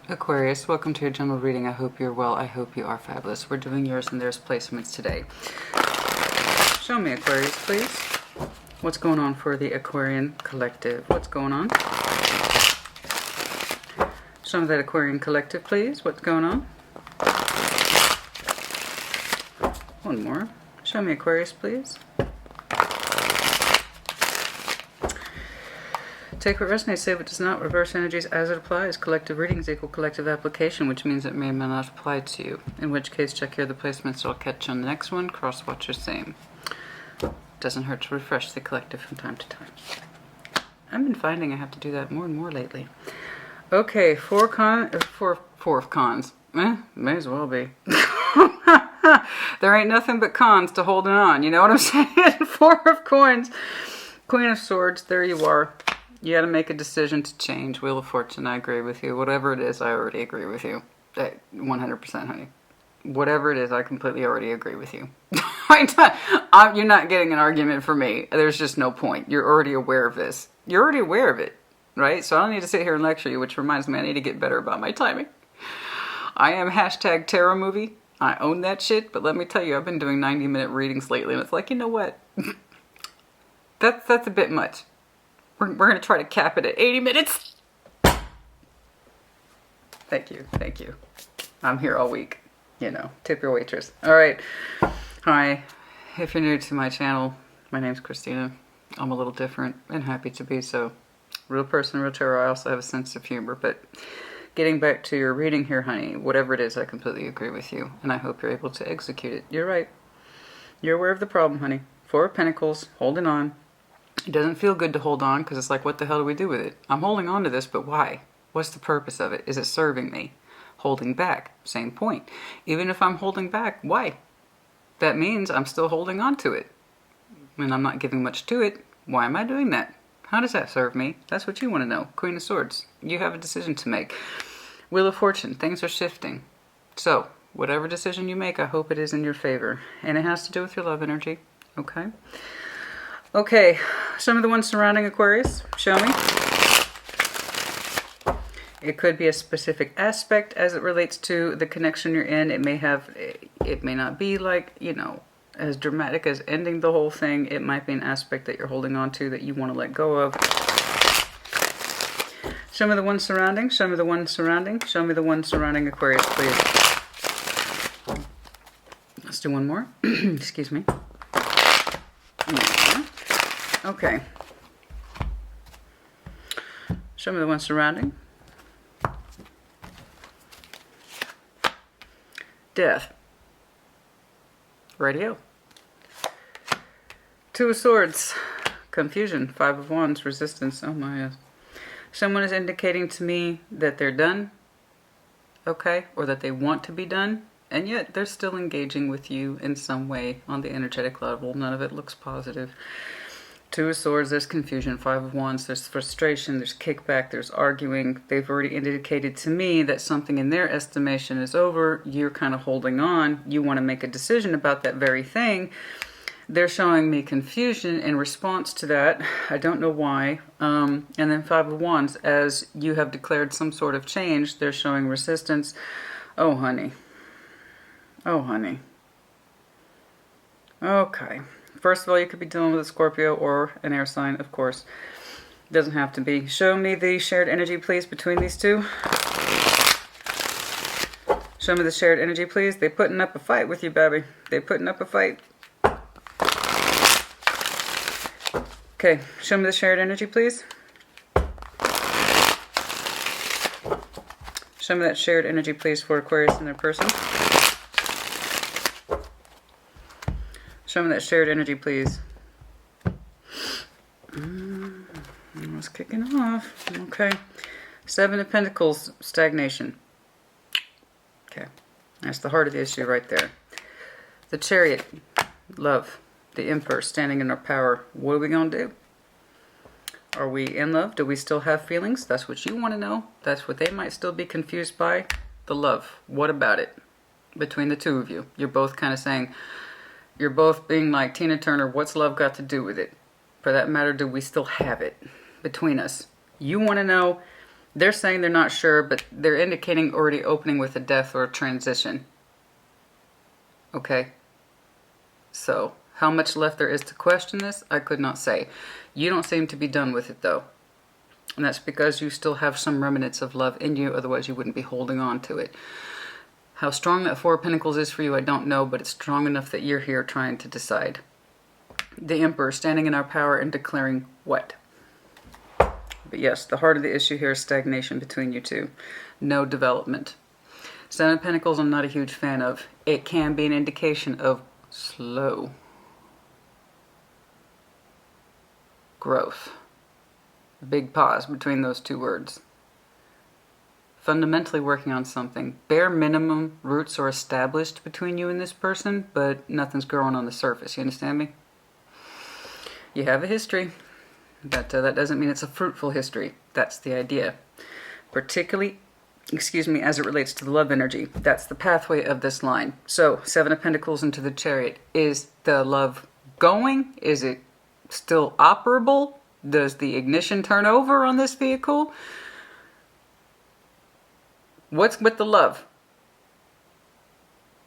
Aquarius, welcome to your general reading. I hope you're well. I hope you are fabulous. We're doing yours and theirs placements today. Show me, Aquarius, please. What's going on for the Aquarian collective? What's going on? Show me that Aquarian collective, please. What's going on? One more. Show me, Aquarius, please. Take what resonates, save what does not. Reverse energies as it applies. Collective readings equal collective application, which means it may or may not apply to you. In which case, check here the placements. So I'll catch you on the next one. Cross watch your same. Doesn't hurt to refresh the collective from time to time. I've been finding I have to do that more and more lately. Okay, four of cons. May as well be. There ain't nothing but cons to holding on. You know what I'm saying? Four of coins. Queen of swords. There you are. You got to make a decision to change. Wheel of Fortune, I agree with you. Whatever it is, I already agree with you. 100%, honey. Whatever it is, I completely already agree with you. You're not getting an argument from me. There's just no point. You're already aware of this. You're already aware of it, right? So I don't need to sit here and lecture you, which reminds me I need to get better about my timing. I am hashtag tarot movie. I own that shit, but let me tell you, I've been doing 90-minute readings lately, and it's like, you know what? That's a bit much. We're going to try to cap it at 80 minutes. Thank you. Thank you. I'm here all week. You know, tip your waitress. All right. Hi. If you're new to my channel, my name's Christina. I'm a little different and happy to be so. Real person, real tarot. I also have a sense of humor. But getting back to your reading here, honey, whatever it is, I completely agree with you. And I hope you're able to execute it. You're right. You're aware of the problem, honey. Four of Pentacles, holding on. It doesn't feel good to hold on because it's like, what the hell do we do with it? I'm holding on to this, but why? What's the purpose of it? Is it serving me? Holding back, same point. Even if I'm holding back, why? That means I'm still holding on to it. And I'm not giving much to it. Why am I doing that? How does that serve me? That's what you want to know. Queen of Swords. You have a decision to make. Wheel of Fortune. Things are shifting. So, whatever decision you make, I hope it is in your favor. And it has to do with your love energy. Okay? Okay, some of the ones surrounding Aquarius, show me. It could be a specific aspect as it relates to the connection you're in. It may not be like, you know, as dramatic as ending the whole thing. It might be an aspect that you're holding on to that you want to let go of. Show me the ones surrounding, show me the ones surrounding, show me the ones surrounding Aquarius, please. Let's do one more. Excuse me. Yeah. Okay. Show me the one surrounding. Death. Radio. Two of Swords. Confusion. Five of Wands. Resistance. Oh my God. Someone is indicating to me that they're done. Okay. Or that they want to be done. And yet they're still engaging with you in some way on the energetic level. None of it looks positive. Two of Swords, there's confusion. Five of Wands, there's frustration, there's kickback, there's arguing. They've already indicated to me that something in their estimation is over. You're kind of holding on. You want to make a decision about that very thing. They're showing me confusion in response to that. I don't know why. And then Five of Wands, as you have declared some sort of change, they're showing resistance. Oh, honey. Oh, honey. Okay. First of all, you could be dealing with a Scorpio or an air sign, of course. Doesn't have to be. Show me the shared energy, please, between these two. Show me the shared energy, please. They're putting up a fight with you, baby. They're putting up a fight. Okay. Show me the shared energy, please. Show me that shared energy, please, for Aquarius and their person. Show me that shared energy, please. It's kicking off. Okay. Seven of Pentacles, stagnation. Okay. That's the heart of the issue right there. The Chariot, love. The Emperor, standing in our power. What are we going to do? Are we in love? Do we still have feelings? That's what you want to know. That's what they might still be confused by. The love. What about it? Between the two of you. You're both kind of saying... You're both being like Tina Turner, what's love got to do with it? For that matter, do we still have it between us? You want to know, They're saying they're not sure, but they're indicating already opening with a death or a transition. Okay? So, how much left there is to question this, I could not say. You don't seem to be done with it, though. And that's because you still have some remnants of love in you, otherwise you wouldn't be holding on to it. How strong that Four of Pentacles is for you, I don't know, but it's strong enough that you're here trying to decide. The Emperor, standing in our power and declaring what? But yes, the heart of the issue here is stagnation between you two. No development. Seven of Pentacles I'm not a huge fan of. It can be an indication of slow growth. A big pause between those two words. Fundamentally working on something. Bare minimum roots are established between you and this person, but nothing's growing on the surface. You understand me? You have a history, but that doesn't mean it's a fruitful history. That's the idea. Particularly, as it relates to the love energy. That's the pathway of this line. So, Seven of Pentacles into the Chariot. Is the love going? Is it still operable? Does the ignition turn over on this vehicle? What's with the love?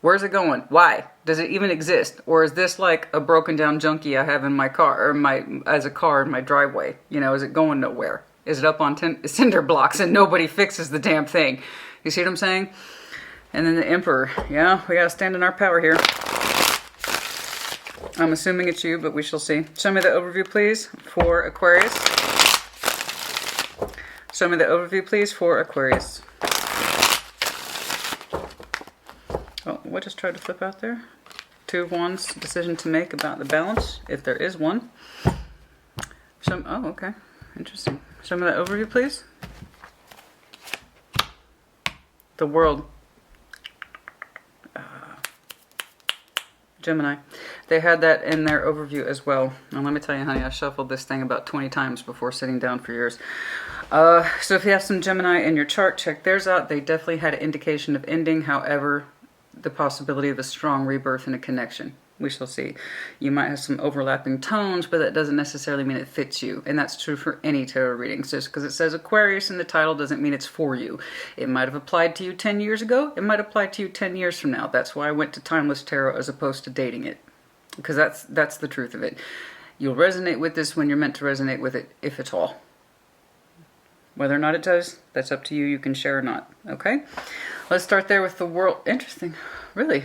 Where's it going? Why? Does it even exist? Or is this like a broken down junkie I have in my car, or as a car in my driveway? You know, is it going nowhere? Is it up on cinder blocks and nobody fixes the damn thing? You see what I'm saying? And then the Emperor. Yeah, we gotta stand in our power here. I'm assuming it's you, but we shall see. Show me the overview, please, for Aquarius. Show me the overview, please, for Aquarius. Oh, what just tried to flip out there? Two of Wands, decision to make about the balance, if there is one. Oh, okay. Interesting. Show me the overview, please. The World. Gemini. They had that in their overview as well. And let me tell you, honey, I shuffled this thing about 20 times before sitting down for yours. So if you have some Gemini in your chart, check theirs out. They definitely had an indication of ending. However, the possibility of a strong rebirth and a connection. We shall see. You might have some overlapping tones, but that doesn't necessarily mean it fits you. And that's true for any tarot readings. Just because it says Aquarius in the title doesn't mean it's for you. It might have applied to you 10 years ago. It might apply to you 10 years from now. That's why I went to Timeless Tarot as opposed to dating it. Because that's the truth of it. You'll resonate with this when you're meant to resonate with it, if at all. Whether or not it does, that's up to you. You can share or not. Okay? Let's start there with the World. Interesting. Really?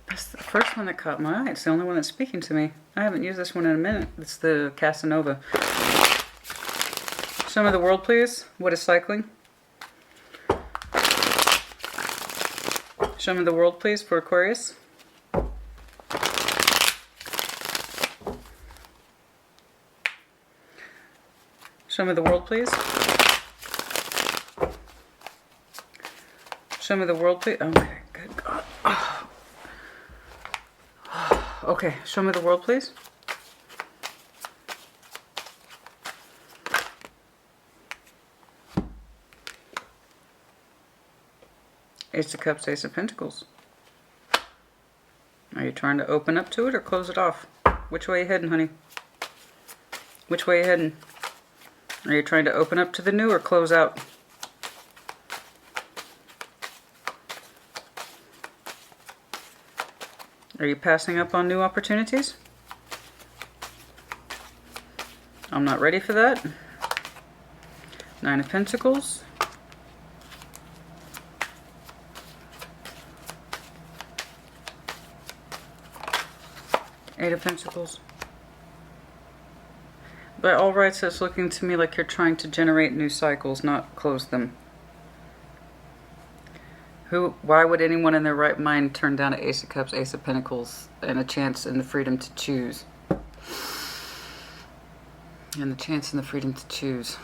That's the first one that caught my eye. It's the only one that's speaking to me. I haven't used this one in a minute. It's the Casanova. Show me the World, please. What is cycling? Show me the World, please, for Aquarius. Show me the World, please. Show me the World, please. Okay, good God. Oh. Okay, show me the World, please. Ace of Cups, Ace of Pentacles. Are you trying to open up to it or close it off? Which way are you heading, honey? Which way are you heading? Are you trying to open up to the new or close out? Are you passing up on new opportunities? I'm not ready for that. Nine of Pentacles. Eight of Pentacles. By all rights, it's looking to me like you're trying to generate new cycles, not close them. Why would anyone in their right mind turn down an Ace of Cups, Ace of Pentacles, and a chance and the freedom to choose? And the chance and the freedom to choose.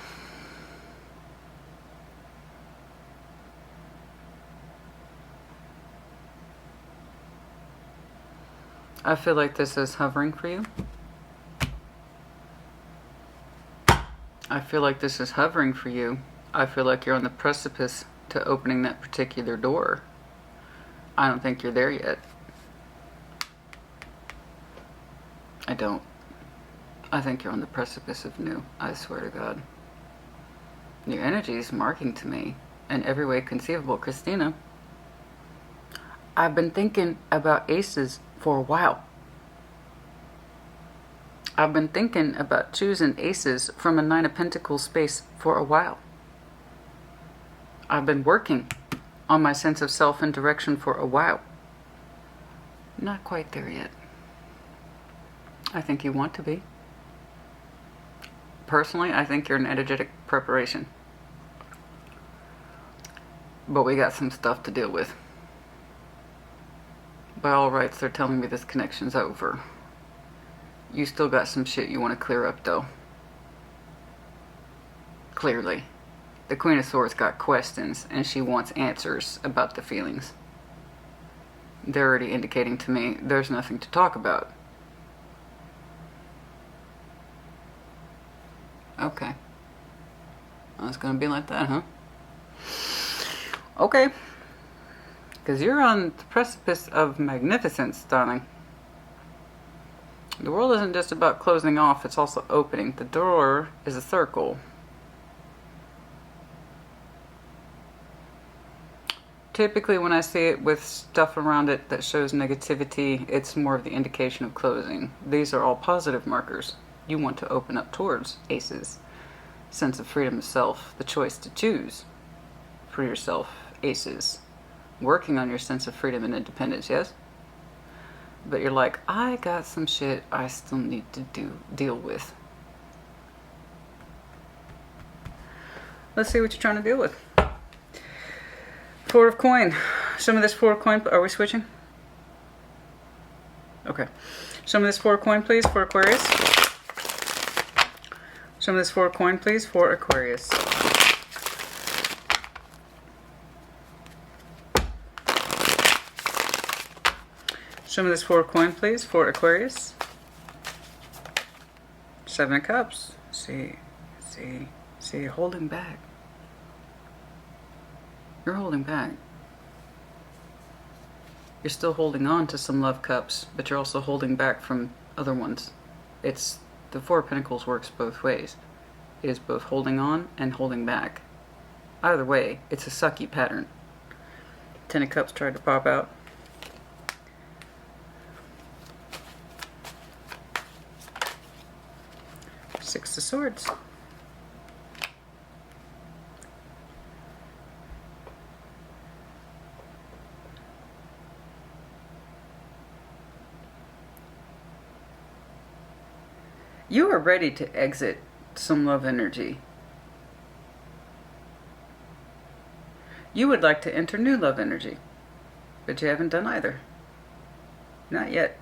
I feel like this is hovering for you. I feel like this is hovering for you. I feel like you're on the precipice to opening that particular door. I don't think you're there yet. I don't. I think you're on the precipice of new. I swear to God. Your energy is marking to me in every way conceivable, Christina. I've been thinking about aces for a while. I've been thinking about choosing aces from a Nine of Pentacles space for a while. I've been working on my sense of self and direction for a while. Not quite there yet. I think you want to be. Personally, I think you're an energetic preparation. But we got some stuff to deal with. By all rights, they're telling me this connection's over. You still got some shit you want to clear up, though. Clearly. The Queen of Swords got questions, and she wants answers about the feelings. They're already indicating to me there's nothing to talk about. Okay. Well, it's gonna be like that, huh? Okay. Because you're on the precipice of magnificence, darling. The world isn't just about closing off, it's also opening. The door is a circle. Typically when I see it with stuff around it that shows negativity, it's more of the indication of closing. These are all positive markers. You want to open up towards aces. Sense of freedom of self, the choice to choose for yourself, aces. Working on your sense of freedom and independence, yes? But you're like, I got some shit I still need to deal with. Let's see what you're trying to deal with. Four of coin. Some of this four of coin. Are we switching? Okay. Some of this four of coin, please, for Aquarius. Some of this four of coin, please, for Aquarius. Some of this four of coin, please, for Aquarius. Seven of Cups. See, holding back. You're holding back. You're still holding on to some love cups, but you're also holding back from other ones. It's the Four of Pentacles works both ways. It is both holding on and holding back. Either way, it's a sucky pattern. Ten of Cups tried to pop out. Six of Swords. You are ready to exit some love energy. You would like to enter new love energy, but you haven't done either. Not yet.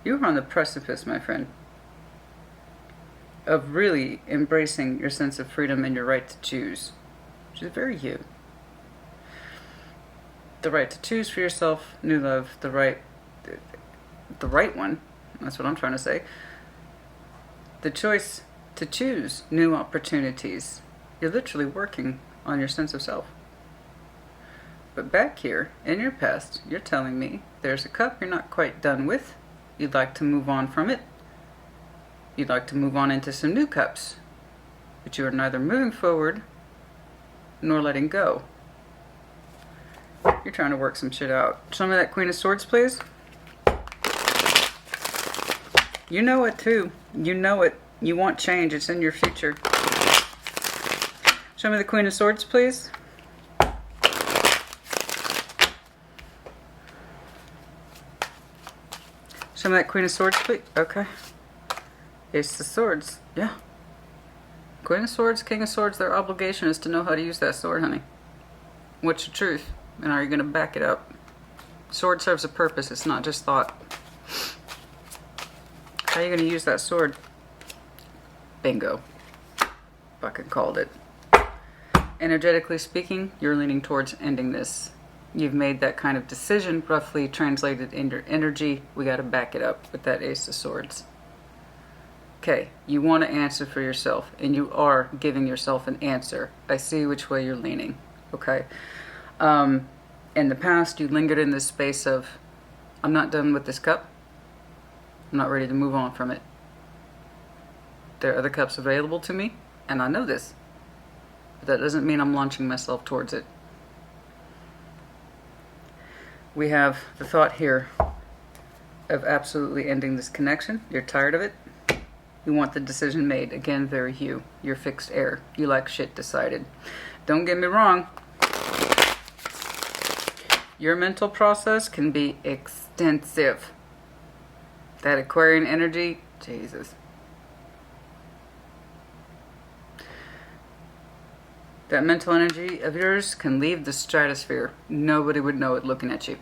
You're on the precipice, my friend, of really embracing your sense of freedom and your right to choose, which is very you. The right to choose for yourself, new love, the right one, that's what I'm trying to say. The choice to choose new opportunities. You're literally working on your sense of self. But back here, in your past, you're telling me there's a cup you're not quite done with. You'd like to move on from it. You'd like to move on into some new cups. But you are neither moving forward nor letting go. You're trying to work some shit out. Some of that Queen of Swords, please. You know it too. You know it. You want change. It's in your future. Show me the Queen of Swords, please. Show me that Queen of Swords, please. Okay. Ace of Swords. Yeah. Queen of Swords, King of Swords, their obligation is to know how to use that sword, honey. What's the truth? And are you going to back it up? Sword serves a purpose. It's not just thought. How are you going to use that sword? Bingo. Fucking called it. Energetically speaking, you're leaning towards ending this. You've made that kind of decision, roughly translated in your energy. We got to back it up with that Ace of Swords. Okay, you want to answer for yourself, and you are giving yourself an answer. I see which way you're leaning. Okay. In the past, you lingered in this space of, I'm not done with this cup. I'm not ready to move on from it. There are other cups available to me, and I know this. But that doesn't mean I'm launching myself towards it. We have the thought here of absolutely ending this connection. You're tired of it. You want the decision made. Again, very you. You're fixed air. You like shit decided. Don't get me wrong. Your mental process can be extensive. That Aquarian energy, Jesus. That mental energy of yours can leave the stratosphere. Nobody would know it looking at you.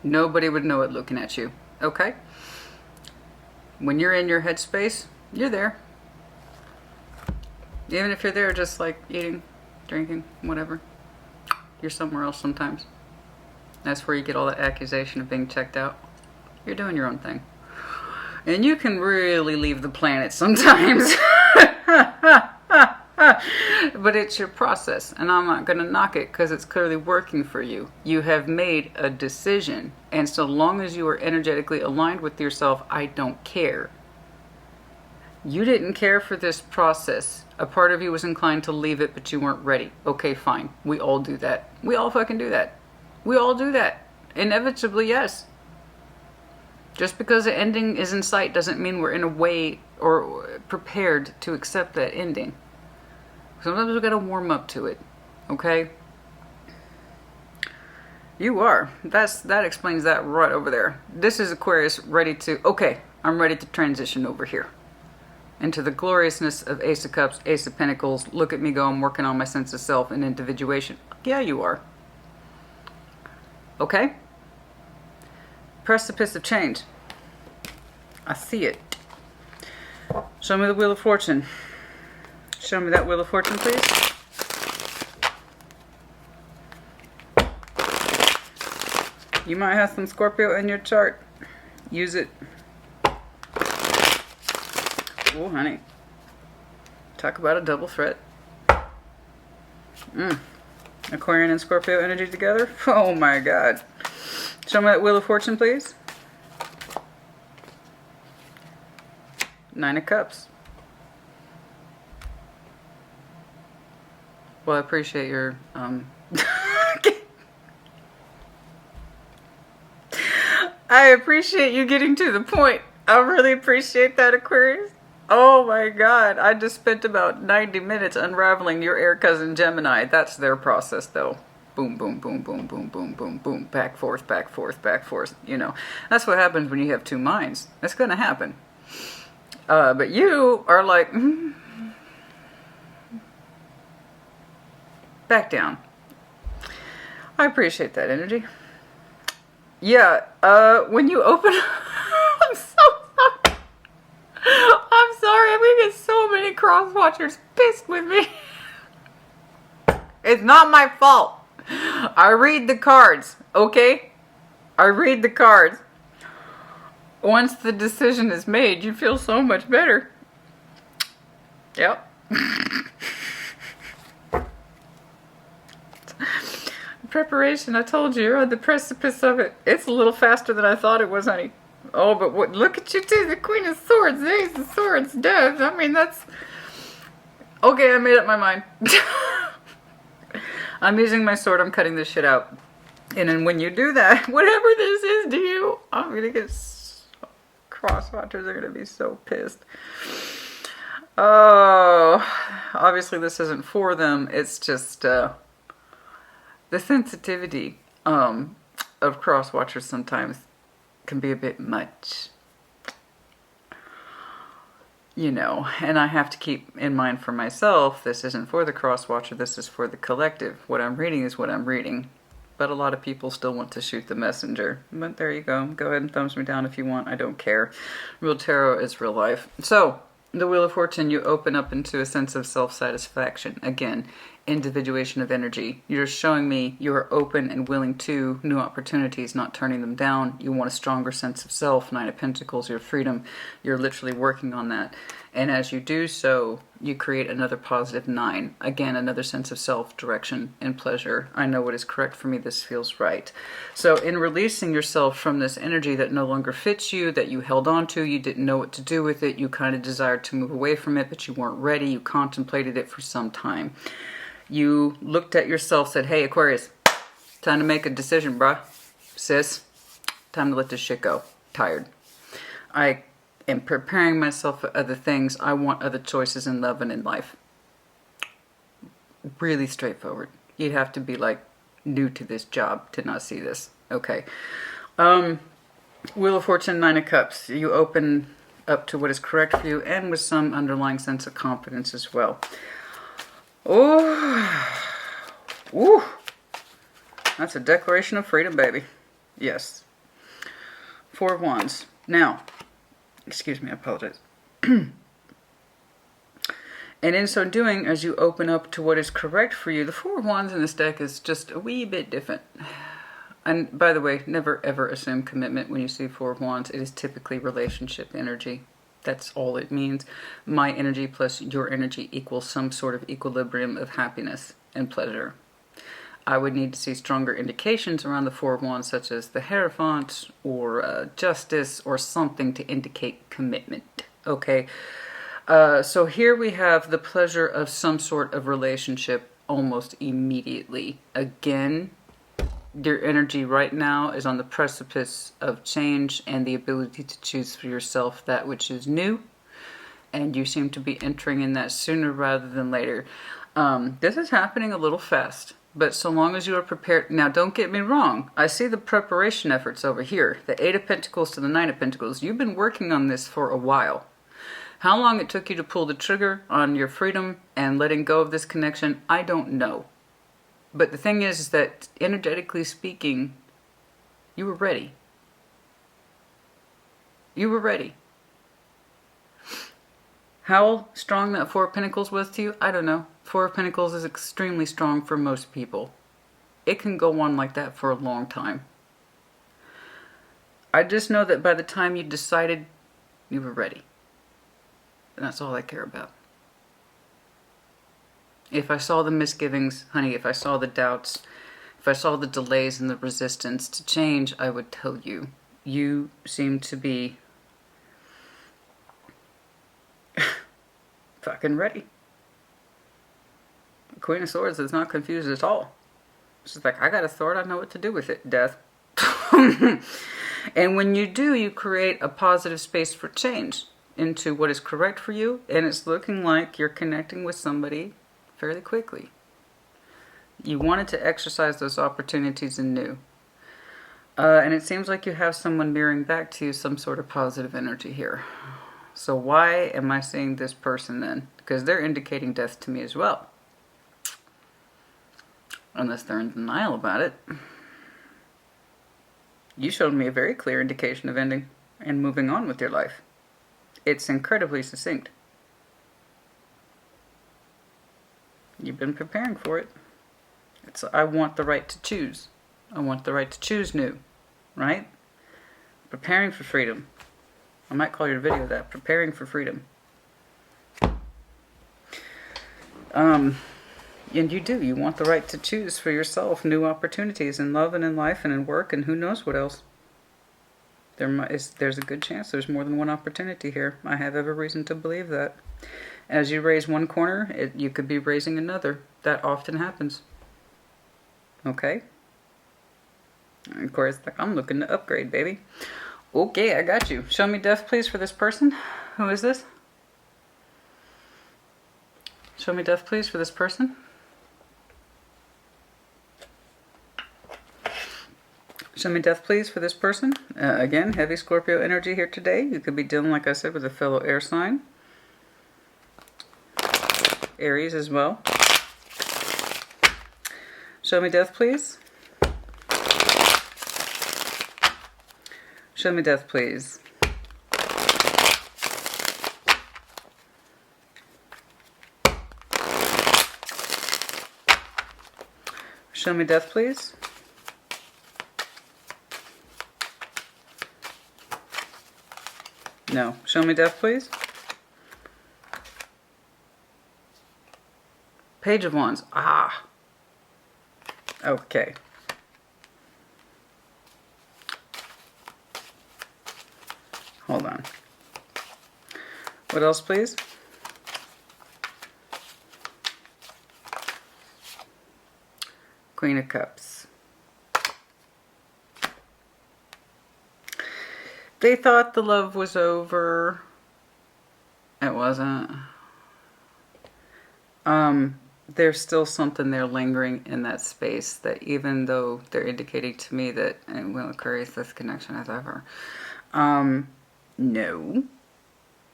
Nobody would know it looking at you. Okay? When you're in your headspace, you're there. Even if you're there just like eating, drinking, whatever. You're somewhere else sometimes. That's where you get all that accusation of being checked out. You're doing your own thing. And you can really leave the planet sometimes. But it's your process, and I'm not going to knock it because it's clearly working for you. You have made a decision, and so long as you are energetically aligned with yourself, I don't care. You didn't care for this process. A part of you was inclined to leave it, but you weren't ready. Okay, fine. We all do that. We all fucking do that. We all do that. Inevitably, yes. Just because the ending is in sight doesn't mean we're in a way or prepared to accept that ending. Sometimes we gotta warm up to it, okay? You are. That explains that right over there. This is Aquarius ready to, okay, I'm ready to transition over here into the gloriousness of Ace of Cups, Ace of Pentacles. Look at me go, I'm working on my sense of self and individuation. Yeah, you are. Okay? Precipice of change. I see it. Show me the Wheel of Fortune. Show me that Wheel of Fortune, please. You might have some Scorpio in your chart. Use it. Oh, honey. Talk about a double threat. Aquarian and Scorpio energy together. Oh my God. Show me that Wheel of Fortune, please. Nine of Cups. Well, I appreciate your, I appreciate you getting to the point. I really appreciate that, Aquarius. Oh my God. I just spent about 90 minutes unraveling your air cousin Gemini. That's their process, though. Boom, boom, boom, boom, boom, boom, boom, boom. Back, forth, back, forth, back, forth. You know, that's what happens when you have two minds. That's going to happen. But you are like... back down. I appreciate that energy. Yeah, when you open... I'm so sorry. I'm sorry. I'm gonna get so many cross-watchers pissed with me. It's not my fault. I read the cards, okay? I read the cards. Once the decision is made, you feel so much better. Yep. Preparation, I told you, you're on the precipice of it. It's a little faster than I thought it was, honey. Oh, but what? Look at you too, the Queen of Swords, the Ace of Swords, Death. I mean, that's... Okay, I made up my mind. I'm using my sword, I'm cutting this shit out. And then when you do that, whatever this is to you, I'm gonna get... Cross-watchers are gonna be so pissed. Oh, obviously this isn't for them, it's just... the sensitivity of cross-watchers sometimes can be a bit much. You know, and I have to keep in mind for myself, this isn't for the cross-watcher, this is for the collective. What I'm reading is what I'm reading. But a lot of people still want to shoot the messenger. But there you go. Go ahead and thumbs me down if you want. I don't care. Real tarot is real life. So, the Wheel of Fortune, you open up into a sense of self-satisfaction. Again, individuation of energy. You're showing me you're open and willing to new opportunities, not turning them down. You want a stronger sense of self. Nine of Pentacles, your freedom. You're literally working on that. And as you do so, you create another positive 9. Again, another sense of self, direction, and pleasure. I know what is correct for me. This feels right. So in releasing yourself from this energy that no longer fits you, that you held on to, you didn't know what to do with it, you kind of desired to move away from it, but you weren't ready. You contemplated it for some time. You looked at yourself, said, hey, Aquarius, time to make a decision, bruh. Sis, time to let this shit go. Tired. I am preparing myself for other things. I want other choices in love and in life. Really straightforward. You'd have to be like new to this job to not see this. Okay. Wheel of Fortune, 9 of Cups. You open up to what is correct for you and with some underlying sense of confidence as well. Oh, ooh. That's a declaration of freedom, baby. Yes. 4 of Wands. Now, excuse me, I apologize. And in so doing, as you open up to what is correct for you, the 4 of Wands in this deck is just a wee bit different. And by the way, never ever assume commitment when you see 4 of Wands. It is typically relationship energy. That's all it means. My energy plus your energy equals some sort of equilibrium of happiness and pleasure. I would need to see stronger indications around the 4 of Wands, such as the Hierophant or Justice or something to indicate commitment. Okay, so here we have the pleasure of some sort of relationship almost immediately. Again, your energy right now is on the precipice of change and the ability to choose for yourself that which is new. And you seem to be entering in that sooner rather than later. This is happening a little fast. But so long as you are prepared... Now, don't get me wrong. I see the preparation efforts over here. The 8 of Pentacles to the 9 of Pentacles. You've been working on this for a while. How long it took you to pull the trigger on your freedom and letting go of this connection, I don't know. But the thing is that, energetically speaking, you were ready. You were ready. How strong that 4 of Pentacles was to you, I don't know. 4 of Pentacles is extremely strong for most people. It can go on like that for a long time. I just know that by the time you decided, you were ready. And that's all I care about. If I saw the misgivings, honey, if I saw the doubts, if I saw the delays and the resistance to change, I would tell you. You seem to be fucking ready. Queen of Swords is not confused at all. She's like, I got a sword, I know what to do with it. Death. And when you do, you create a positive space for change into what is correct for you. And it's looking like you're connecting with somebody fairly quickly. You wanted to exercise those opportunities anew. And it seems like you have someone mirroring back to you some sort of positive energy here. So why am I seeing this person then? Because they're indicating death to me as well. Unless they're in denial about it. You showed me a very clear indication of ending and moving on with your life. It's incredibly succinct. You've been preparing for it. It's, I want the right to choose. I want the right to choose new. Right? Preparing for freedom. I might call your video that. Preparing for freedom. And you do. You want the right to choose for yourself new opportunities in love and in life and in work and who knows what else. There's a good chance there's more than one opportunity here. I have every reason to believe that. As you raise one corner, you could be raising another. That often happens. Okay? And of course, like, I'm looking to upgrade, baby. Okay, I got you. Show me death, please, for this person. Who is this? Show me death, please, for this person. Show me death, please, for this person. Again, heavy Scorpio energy here today. You could be dealing, like I said, with a fellow air sign. Aries as well. Show me death, please. Show me death, please. Show me death, please. No. Show me death, please. Page of Wands. Ah. Okay. Hold on. What else, please? Queen of Cups. They thought the love was over. It wasn't. There's still something there lingering in that space that even though they're indicating to me that it will Aquarius, this connection as ever. No.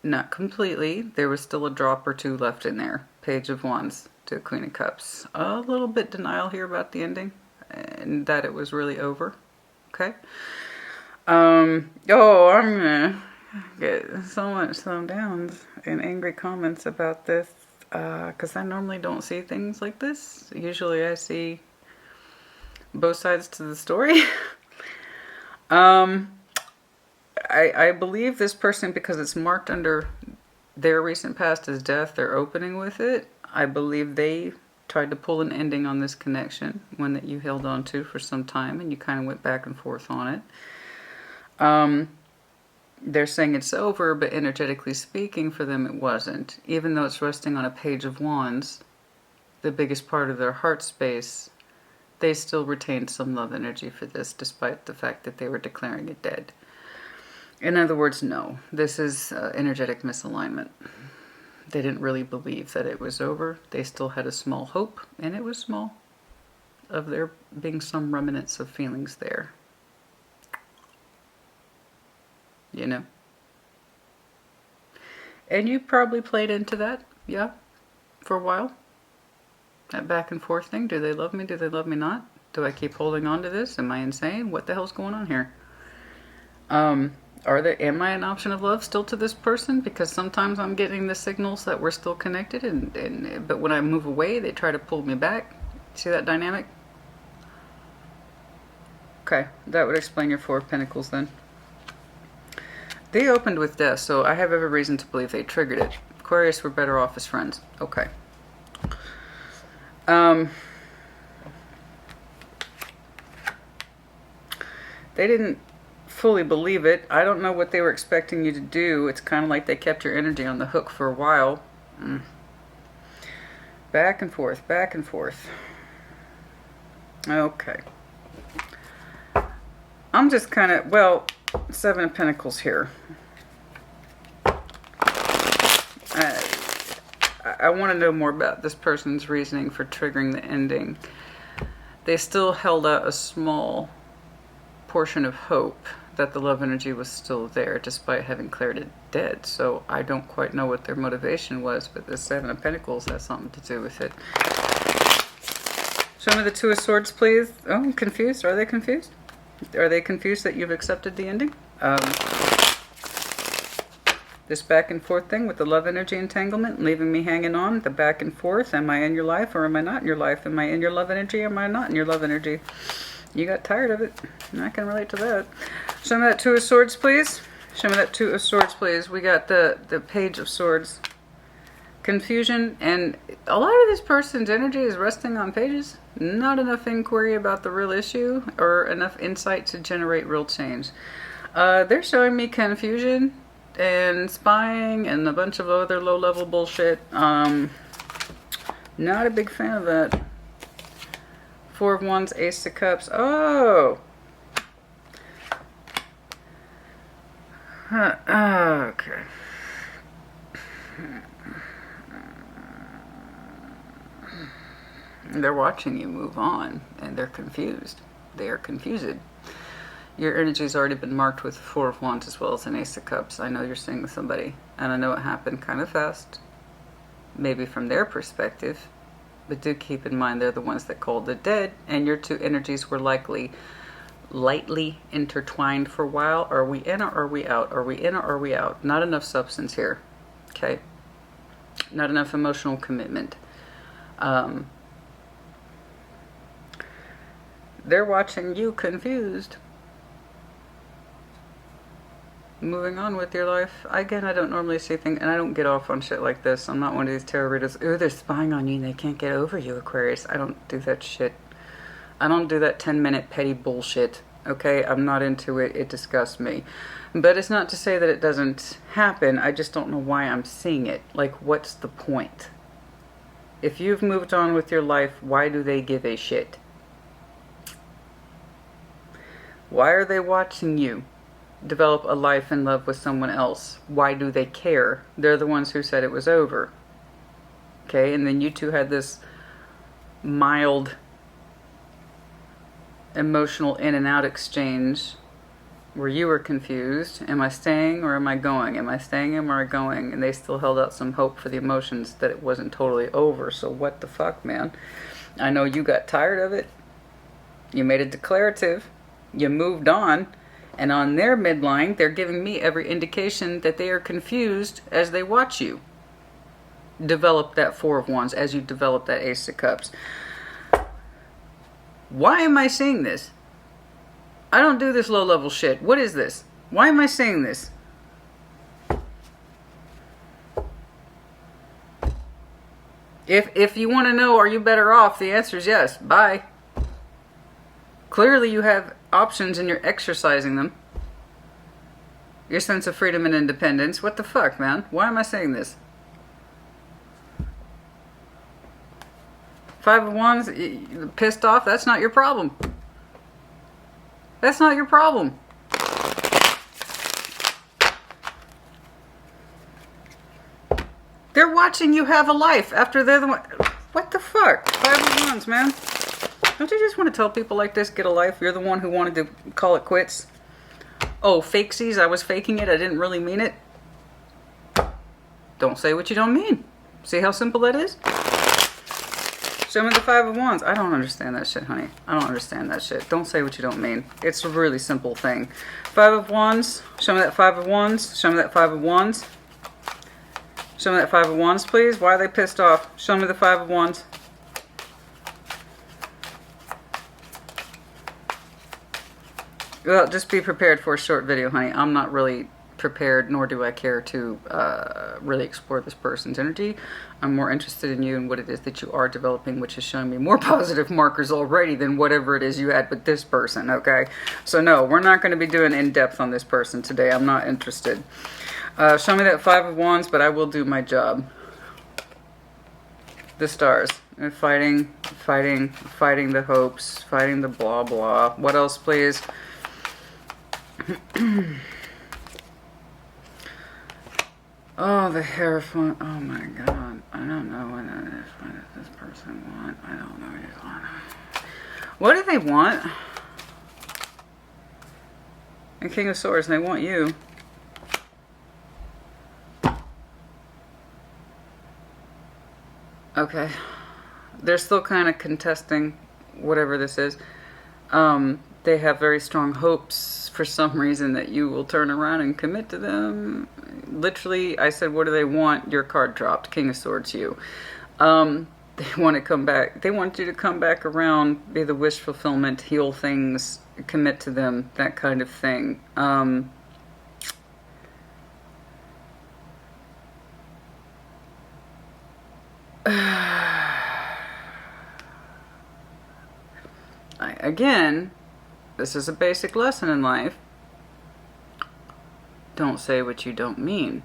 Not completely. There was still a drop or two left in there. Page of Wands to Queen of Cups. A little bit denial here about the ending and that it was really over. Okay. I'm gonna get so much thrown downs and angry comments about this because I normally don't see things like this. Usually I see both sides to the story. I believe this person, because it's marked under their recent past as death, they're opening with it. I believe they tried to pull an ending on this connection, one that you held on to for some time, and you kind of went back and forth on it. They're saying it's over, but energetically speaking, for them it wasn't. Even though it's resting on a Page of Wands, the biggest part of their heart space, they still retained some love energy for this, despite the fact that they were declaring it dead. In other words, no. This is energetic misalignment. They didn't really believe that it was over. They still had a small hope, and it was small, of there being some remnants of feelings there. You know? And you probably played into that, yeah, for a while. That back and forth thing. Do they love me? Do they love me not? Do I keep holding on to this? Am I insane? What the hell's going on here? Am I an option of love still to this person? Because sometimes I'm getting the signals that we're still connected, but when I move away, they try to pull me back. See that dynamic? Okay, that would explain your Four of Pentacles then. They opened with death, so I have every reason to believe they triggered it. Aquarius were better off as friends. Okay. They didn't fully believe it. I don't know what they were expecting you to do. It's kind of like they kept your energy on the hook for a while. Back and forth, back and forth. Okay. I'm just kind of, well, Seven of Pentacles here. I want to know more about this person's reasoning for triggering the ending. They still held out a small portion of hope that the love energy was still there despite having cleared it dead. So I don't quite know what their motivation was, but the Seven of Pentacles has something to do with it. Show me the Two of Swords, please. Oh, I'm confused. Are they confused? Are they confused that you've accepted the ending? This back and forth thing with the love energy entanglement, leaving me hanging on, the back and forth. Am I in your life or am I not in your life? Am I in your love energy or am I not in your love energy? You got tired of it. And I can relate to that. Show me that Two of Swords, please. Show me that Two of Swords, please. We got the Page of Swords. Confusion, and a lot of this person's energy is resting on pages. Not enough inquiry about the real issue or enough insight to generate real change. They're showing me confusion and spying and a bunch of other low-level bullshit. Not a big fan of that. Four of Wands, Ace of Cups. Oh! Okay. They're watching you move on, and they're confused. They are confused. Your energy's already been marked with Four of Wands as well as an Ace of Cups. I know you're seeing somebody, and I know it happened kind of fast, maybe from their perspective, but do keep in mind they're the ones that called it dead, and your two energies were likely lightly intertwined for a while. Are we in or are we out? Are we in or are we out? Not enough substance here, okay? Not enough emotional commitment. They're watching you confused. moving on with your life. Again, I don't normally see things, and I don't get off on shit like this. I'm not one of these tarot readers. Ooh, they're spying on you and they can't get over you, Aquarius. I don't do that shit. I don't do that 10-minute petty bullshit. Okay, I'm not into it. It disgusts me. But it's not to say that it doesn't happen. I just don't know why I'm seeing it. Like, what's the point? If you've moved on with your life, why do they give a shit? Why are they watching you develop a life in love with someone else? Why do they care? They're the ones who said it was over. Okay, and then you two had this mild emotional in and out exchange where you were confused. Am I staying or am I going? Am I staying or am I going? And they still held out some hope for the emotions that it wasn't totally over. So what the fuck, man? I know you got tired of it. You made it declarative. You moved on. And on their midline, they're giving me every indication that they are confused as they watch you develop that Four of Wands, as you develop that Ace of Cups. Why am I saying this? I don't do this low-level shit. What is this? Why am I saying this? If you want to know, are you better off? The answer is yes. Bye. Clearly you have options and you're exercising them. Your sense of freedom and independence. What the fuck, man? Why am I saying this? Five of Wands, pissed off? That's not your problem. That's not your problem. They're watching you have a life after they're the one. What the fuck? Five of Wands, man. Don't you just want to tell people like this, get a life? You're the one who wanted to call it quits. Oh, fakesies, I was faking it. I didn't really mean it. Don't say what you don't mean. See how simple that is? Show me the Five of Wands. I don't understand that shit, honey. I don't understand that shit. Don't say what you don't mean. It's a really simple thing. Five of Wands. Show me that Five of Wands. Show me that Five of Wands. Show me that Five of Wands, please. Why are they pissed off? Show me the Five of Wands. Well, just be prepared for a short video, honey. I'm not really prepared, nor do I care to really explore this person's energy. I'm more interested in you and what it is that you are developing, which is showing me more positive markers already than whatever it is you had with this person, okay? So no, we're not going to be doing in-depth on this person today. I'm not interested. Show me that Five of Wands, but I will do my job. The stars. Fighting the hopes, fighting the blah blah. What else, please? Oh, the Hierophant. Oh my god. I don't know what that is. What does this person want? I don't know what they want. What do they want? And King of Swords, and they want you. Okay. They're still kind of contesting whatever this is. They have very strong hopes for some reason that you will turn around and commit to them. Literally, I said, what do they want? Your card dropped. King of Swords, you. They want to come back. They want you to come back around, be the wish fulfillment, heal things, commit to them, that kind of thing. Again, this is a basic lesson in life. Don't say what you don't mean.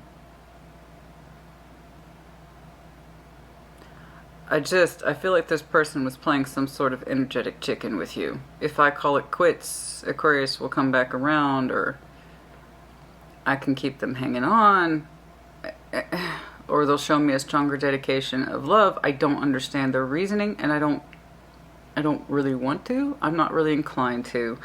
I feel like this person was playing some sort of energetic chicken with you. If I call it quits, Aquarius will come back around, or I can keep them hanging on, or they'll show me a stronger dedication of love. I don't understand their reasoning, and I don't really want to. I'm not really inclined to.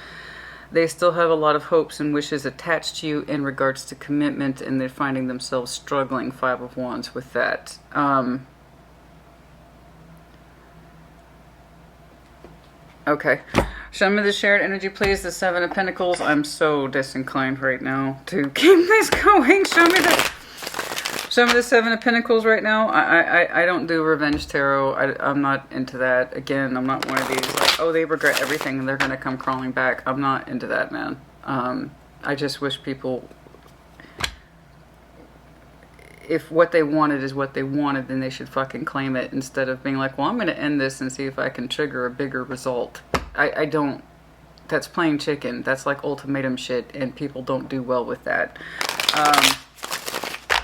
They still have a lot of hopes and wishes attached to you in regards to commitment, and they're finding themselves struggling, Five of Wands, with that. Okay. Show me the shared energy, please. The Seven of Pentacles. I'm so disinclined right now to keep this going. Show me the Seven of Pentacles right now. I don't do revenge tarot. I'm not into that. Again, I'm not one of these like, oh, they regret everything and they're going to come crawling back. I'm not into that, man. I just wish people if what they wanted is what they wanted, then they should fucking claim it instead of being like, well, I'm going to end this and see if I can trigger a bigger result. I don't. That's playing chicken. That's like ultimatum shit, and people don't do well with that.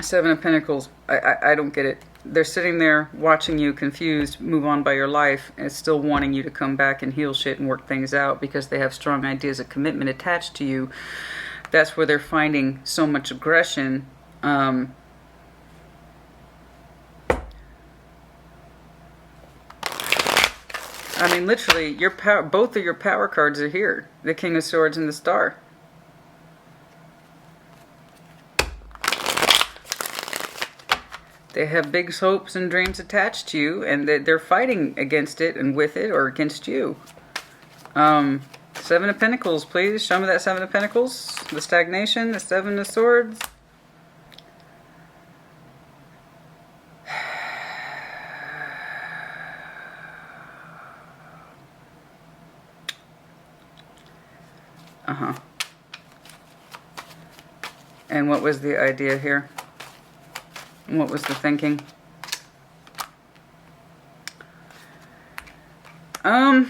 Seven of Pentacles. I don't get it. They're sitting there watching you confused move on by your life and still wanting you to come back and heal shit and work things out because they have strong ideas of commitment attached to you. That's where they're finding so much aggression. I mean, literally, your power, both of your power cards are here. The King of Swords and the Star. They have big hopes and dreams attached to you, and they're fighting against it and with it, or against you. Seven of Pentacles, please. Show me that Seven of Pentacles. The stagnation, the Seven of Swords. And what was the idea here? And what was the thinking? I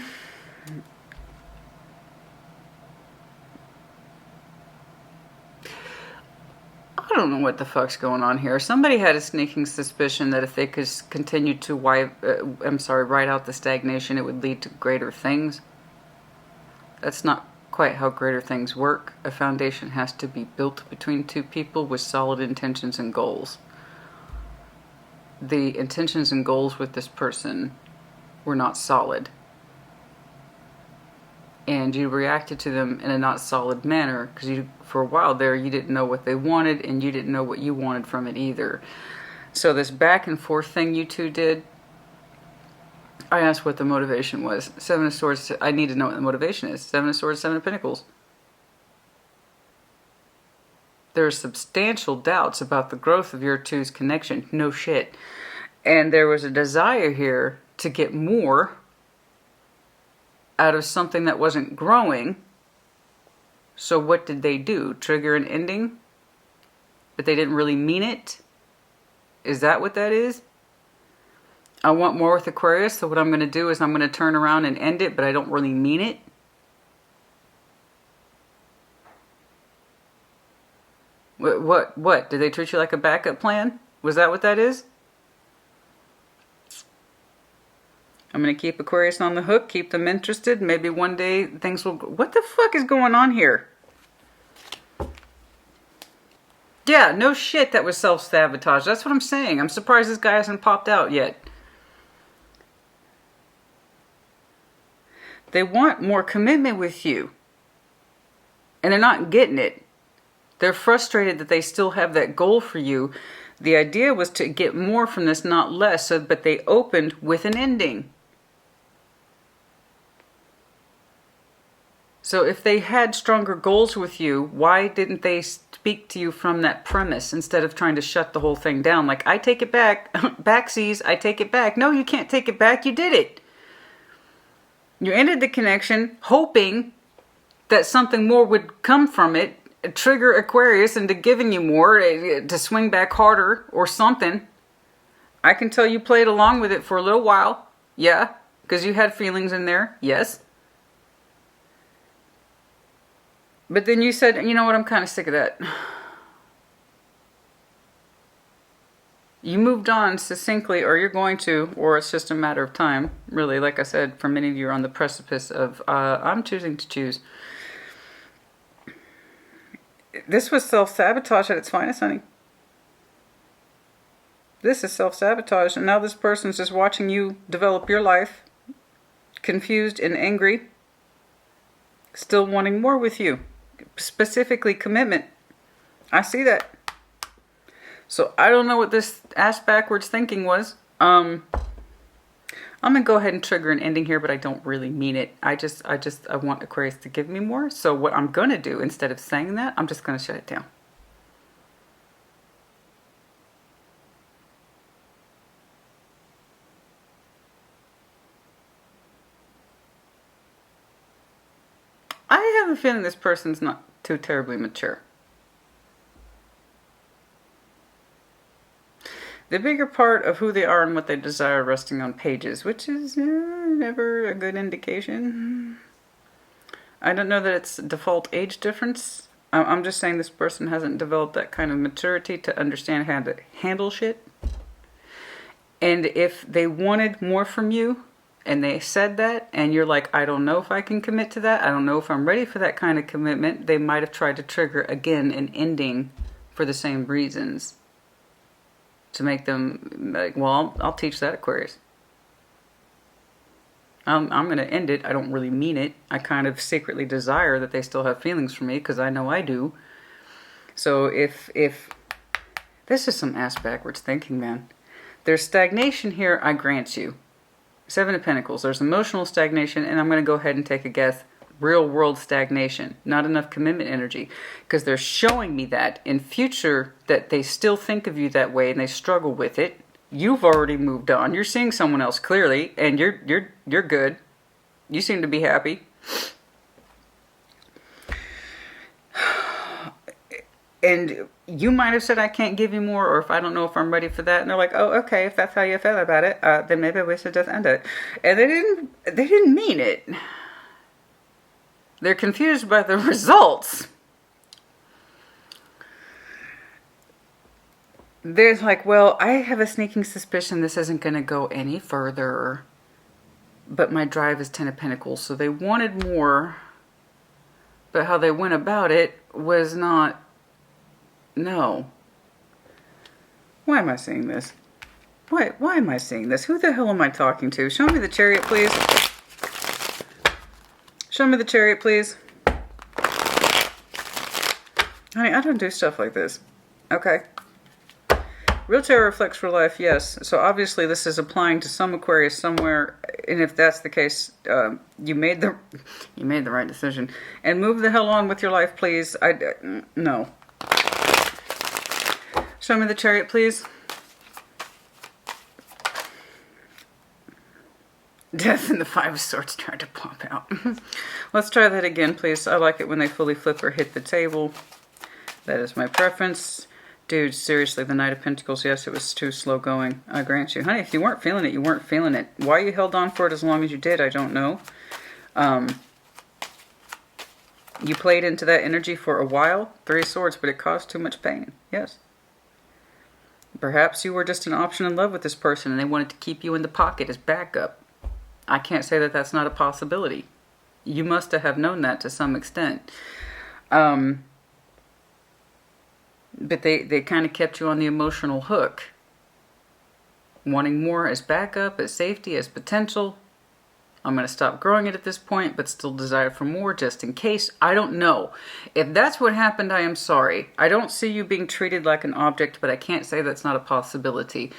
don't know what the fuck's going on here. Somebody had a sneaking suspicion that if they could continue to ride out the stagnation, it would lead to greater things. That's not quite how greater things work. A foundation has to be built between two people with solid intentions and goals. The intentions and goals with this person were not solid. And you reacted to them in a not solid manner because you, for a while there, you didn't know what they wanted and you didn't know what you wanted from it either. So this back and forth thing you two did, I asked what the motivation was. Seven of Swords, I need to know what the motivation is. Seven of Swords, Seven of Pentacles. There are substantial doubts about the growth of your two's connection. No shit. And there was a desire here to get more out of something that wasn't growing. So what did they do? Trigger an ending? But they didn't really mean it? Is that what that is? I want more with Aquarius, so what I'm going to do is I'm going to turn around and end it, but I don't really mean it. What? Did they treat you like a backup plan? Was that what that is? I'm going to keep Aquarius on the hook, keep them interested. Maybe one day things will... What the fuck is going on here? Yeah, no shit, that was self-sabotage. That's what I'm saying. I'm surprised this guy hasn't popped out yet. They want more commitment with you. And they're not getting it. They're frustrated that they still have that goal for you. The idea was to get more from this, not less. But they opened with an ending. So if they had stronger goals with you, why didn't they speak to you from that premise instead of trying to shut the whole thing down? Like, I take it back. Backsies, I take it back. No, you can't take it back. You did it. You ended the connection hoping that something more would come from it, trigger Aquarius into giving you more, to swing back harder or something. I can tell you played along with it for a little while. Yeah, because you had feelings in there. Yes. But then you said, you know what, I'm kind of sick of that. You moved on succinctly, or you're going to, or it's just a matter of time. Really, like I said, for many of you are on the precipice of, I'm choosing to choose. This was self-sabotage at its finest, honey. This is self-sabotage, and now this person's just watching you develop your life, confused and angry, still wanting more with you. Specifically commitment. I see that. So I don't know what this ass backwards thinking was. I'm gonna go ahead and trigger an ending here, but I don't really mean it. I want Aquarius to give me more. So what I'm gonna do, instead of saying that, I'm just gonna shut it down. I have a feeling this person's not too terribly mature. The bigger part of who they are and what they desire resting on pages, which is never a good indication. I don't know that it's default age difference. I'm just saying this person hasn't developed that kind of maturity to understand how to handle shit. And if they wanted more from you, and they said that, and you're like, I don't know if I can commit to that, I don't know if I'm ready for that kind of commitment, they might have tried to trigger, again, an ending for the same reasons. To make them like, well, I'll teach that, Aquarius. I'm going to end it. I don't really mean it. I kind of secretly desire that they still have feelings for me because I know I do. So if this is some ass backwards thinking, man. There's stagnation here, I grant you. Seven of Pentacles. There's emotional stagnation, and I'm going to go ahead and take a guess. Real world stagnation. Not enough commitment energy. Because they're showing me that in future that they still think of you that way and they struggle with it. You've already moved on. You're seeing someone else clearly, and you're good. You seem to be happy. And you might have said, I can't give you more, or if I don't know if I'm ready for that. And they're like, oh, okay, if that's how you feel about it, then maybe we should just end it. And they didn't mean it. They're confused by the results. There's like, well, I have a sneaking suspicion this isn't going to go any further. But my drive is 10 of Pentacles. So they wanted more. But how they went about it was not... No. Why am I seeing this? Why am I seeing this? Who the hell am I talking to? Show me the Chariot, please. Show me the Chariot, please. Honey, I don't do stuff like this. Okay. Real tarot reflects for life, yes. So obviously this is applying to some Aquarius somewhere, and if that's the case, you made the right decision. And move the hell on with your life, please. No. Show me the Chariot, please. Death and the Five of Swords tried to pop out. Let's try that again, please. I like it when they fully flip or hit the table. That is my preference. Dude, seriously, the Knight of Pentacles, yes, it was too slow going. I grant you. Honey, if you weren't feeling it, you weren't feeling it. Why you held on for it as long as you did, I don't know. You played into that energy for a while. Three of Swords, but it caused too much pain. Yes. Perhaps you were just an option in love with this person and they wanted to keep you in the pocket as backup. I can't say that that's not a possibility. You must have known that to some extent. But they kind of kept you on the emotional hook. Wanting more as backup, as safety, as potential. I'm going to stop growing it at this point, but still desire for more just in case. I don't know. If that's what happened, I am sorry. I don't see you being treated like an object, but I can't say that's not a possibility.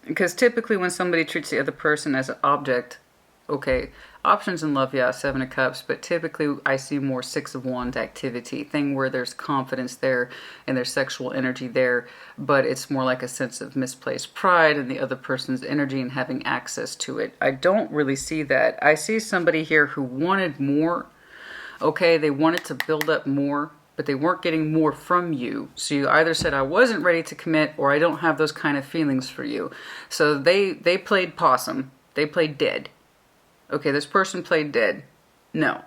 Because typically when somebody treats the other person as an object, okay, options in love, yeah, Seven of Cups, but typically I see more Six of Wands activity, thing where there's confidence there and there's sexual energy there, but it's more like a sense of misplaced pride in the other person's energy and having access to it. I don't really see that. I see somebody here who wanted more, okay, they wanted to build up more, but they weren't getting more from you. So you either said, I wasn't ready to commit, or I don't have those kind of feelings for you. So they played possum. They played dead. Okay, this person played dead. No.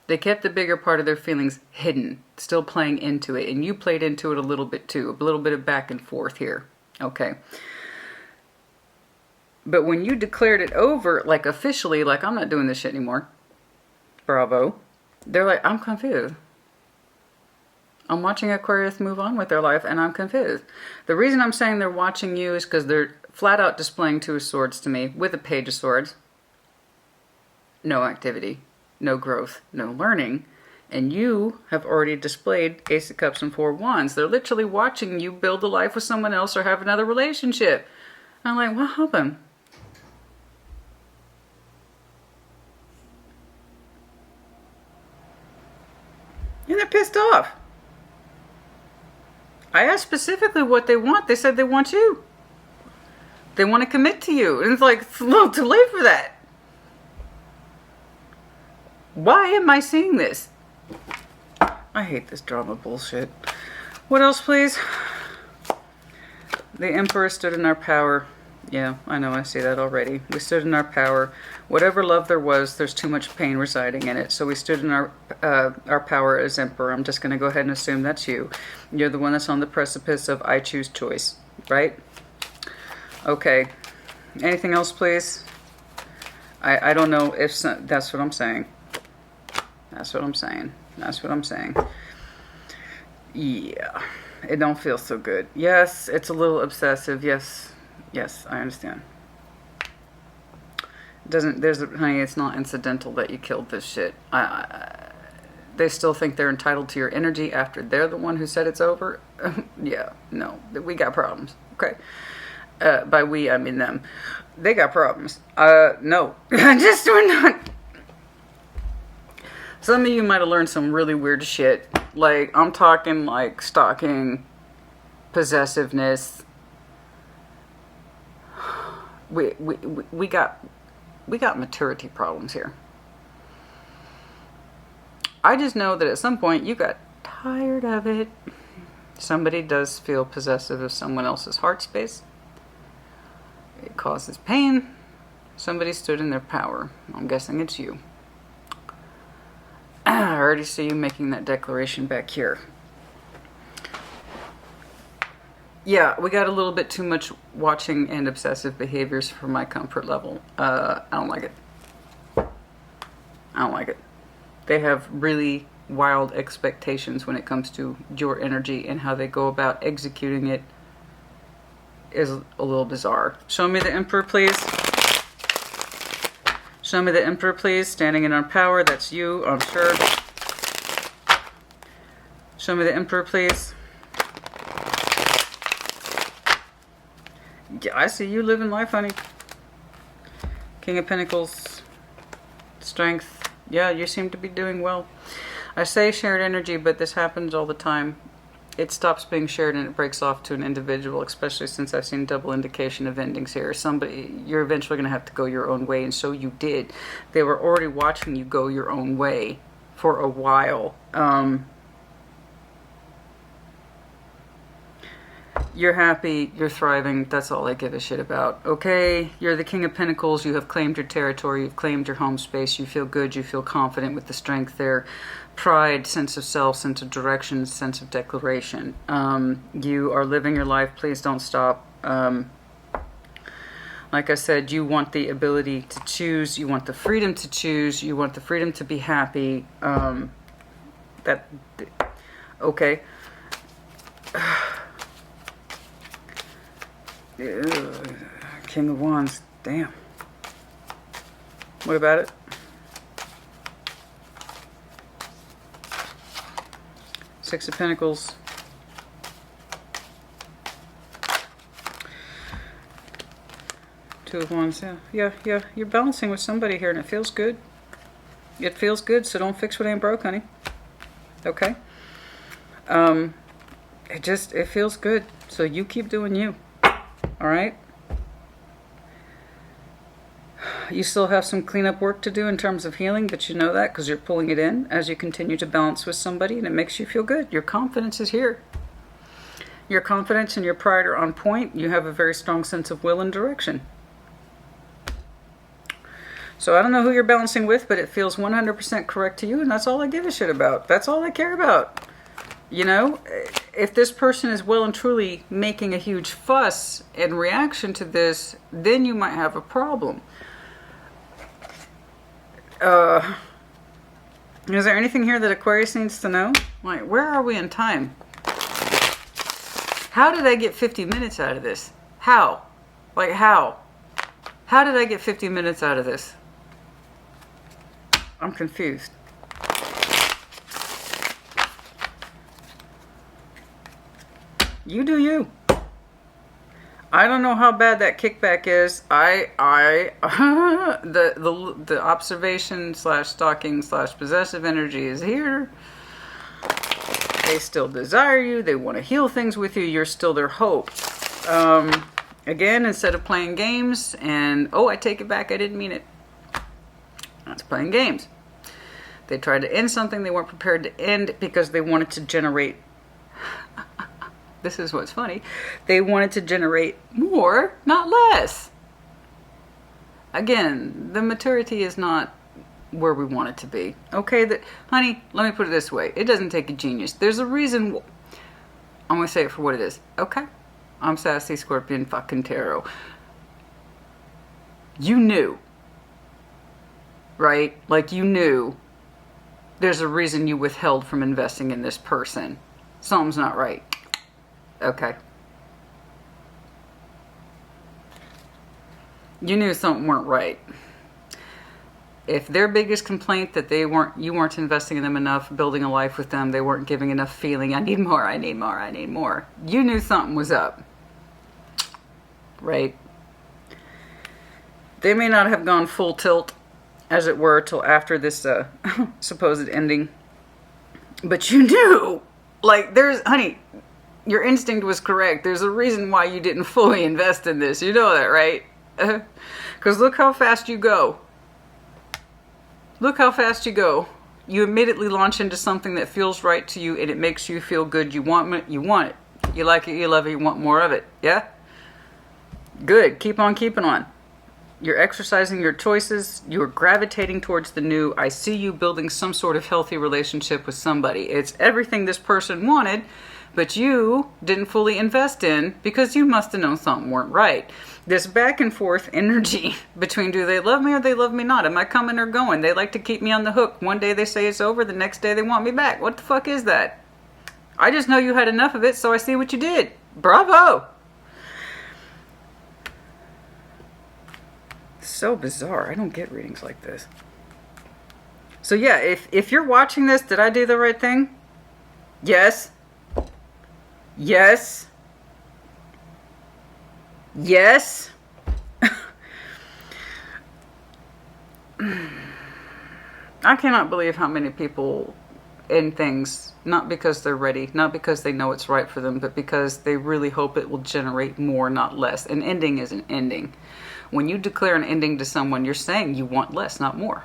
They kept the bigger part of their feelings hidden, still playing into it. And you played into it a little bit too. A little bit of back and forth here. Okay. But when you declared it over, like officially, like I'm not doing this shit anymore. Bravo. They're like, I'm confused. I'm watching Aquarius move on with their life and I'm confused. The reason I'm saying they're watching you is because they're flat out displaying Two of Swords to me with a Page of Swords. No activity, no growth, no learning. And you have already displayed Ace of Cups and Four of Wands. They're literally watching you build a life with someone else or have another relationship. I'm like, what happened? And they're pissed off. I asked specifically what they want. They said they want you. They want to commit to you. And it's like, it's a little too late for that. Why am I seeing this? I hate this drama bullshit. What else, please? The Emperor stood in our power. Yeah, I know, I see that already. We stood in our power. Whatever love there was, there's too much pain residing in it. So we stood in our power as Emperor. I'm just going to go ahead and assume that's you. You're the one that's on the precipice of I choose choice, right? Okay. Anything else, please? I don't know if some, that's what I'm saying. That's what I'm saying. That's what I'm saying. Yeah. It don't feel so good. Yes, it's a little obsessive. Yes. Yes, I understand. Honey, it's not incidental that you killed this shit. They still think they're entitled to your energy after they're the one who said it's over. Yeah, no, we got problems. Okay. By we, I mean them. They got problems. No. Just we're not. Some of you might have learned some really weird shit. Like, I'm talking like stalking, possessiveness. We got maturity problems here. I just know that at some point you got tired of it. Somebody does feel possessive of someone else's heart space. It causes pain. Somebody stood in their power. I'm guessing it's you. I already see you making that declaration back here. Yeah, we got a little bit too much watching and obsessive behaviors for my comfort level. I don't like it. I don't like it. They have really wild expectations when it comes to your energy, and how they go about executing it is a little bizarre. Show me the Emperor, please. Show me the Emperor, please. Standing in our power. That's you, I'm sure. Show me the Emperor, please. Yeah, I see you living life, honey. King of Pentacles. Strength. Yeah, you seem to be doing well. I say shared energy, but this happens all the time. It stops being shared and it breaks off to an individual, especially since I've seen double indication of endings here. You're eventually going to have to go your own way, and so you did. They were already watching you go your own way for a while. You're happy, you're thriving, that's all I give a shit about. Okay, you're the King of Pentacles, you have claimed your territory, you've claimed your home space, you feel good, you feel confident with the strength there. Pride, sense of self, sense of direction, sense of declaration. You are living your life, please don't stop. Like I said, you want the ability to choose, you want the freedom to choose, you want the freedom to be happy. Okay. King of Wands, damn. What about it? Six of Pentacles. Two of Wands, yeah. You're balancing with somebody here and it feels good. It feels good, so don't fix what ain't broke, honey. Okay? It feels good, so you keep doing you. Alright? You still have some cleanup work to do in terms of healing, but you know that because you're pulling it in as you continue to balance with somebody, and it makes you feel good. Your confidence is here. Your confidence and your pride are on point. You have a very strong sense of will and direction. So I don't know who you're balancing with, but it feels 100% correct to you, and that's all I give a shit about. That's all I care about. You know, if this person is well and truly making a huge fuss in reaction to this, then you might have a problem. Is there anything here that Aquarius needs to know? Like, where are we in time? How did I get 50 minutes out of this? How? Like, how? How did I get 50 minutes out of this? I'm confused. You do you. I don't know how bad that kickback is. The observation / stalking / possessive energy is here. They still desire you. They want to heal things with you. You're still their hope. Again, instead of playing games and, oh, I take it back, I didn't mean it. That's playing games. They tried to end something they weren't prepared to end because they wanted to generate this is what's funny, they wanted to generate more, not less. Again, the maturity is not where we want it to be. Okay, honey, let me put it this way. It doesn't take a genius. There's a reason. I'm going to say it for what it is. Okay? I'm Sassy Scorpion fucking Tarot. You knew. Right? Like you knew there's a reason you withheld from investing in this person. Something's not right. Okay. You knew something weren't right. If their biggest complaint that you weren't investing in them enough, building a life with them, they weren't giving enough feeling, I need more, I need more, I need more. You knew something was up. Right? They may not have gone full tilt, as it were, till after this supposed ending. But you knew. Like, honey, your instinct was correct. There's a reason why you didn't fully invest in this. You know that, right? Because look how fast you go. Look how fast you go. You immediately launch into something that feels right to you and it makes you feel good. You want it. You want it. You like it. You love it. You want more of it. Yeah? Good. Keep on keeping on. You're exercising your choices. You're gravitating towards the new. I see you building some sort of healthy relationship with somebody. It's everything this person wanted, but you didn't fully invest in because you must have known something weren't right. This back and forth energy between do they love me or they love me not? Am I coming or going? They like to keep me on the hook. One day they say it's over, the next day they want me back. What the fuck is that? I just know you had enough of it, so I see what you did. Bravo! So bizarre. I don't get readings like this. So yeah, if you're watching this, did I do the right thing? Yes. Yes. Yes. I cannot believe how many people end things, not because they're ready, not because they know it's right for them, but because they really hope it will generate more, not less. An ending is an ending. When you declare an ending to someone, you're saying you want less, not more.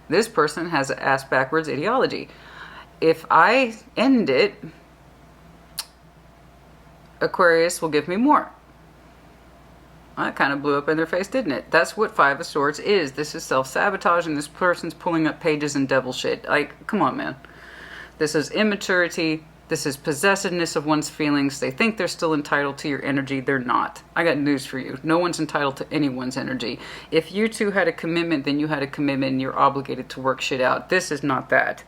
This person has an ass backwards ideology. If I end it, Aquarius will give me more. That kind of blew up in their face, didn't it? That's what Five of Swords is. This is self-sabotage, and this person's pulling up pages and devil shit. Like, come on, man. This is immaturity. This is possessiveness of one's feelings. They think they're still entitled to your energy. They're not. I got news for you. No one's entitled to anyone's energy. If you two had a commitment, then you had a commitment and you're obligated to work shit out. This is not that.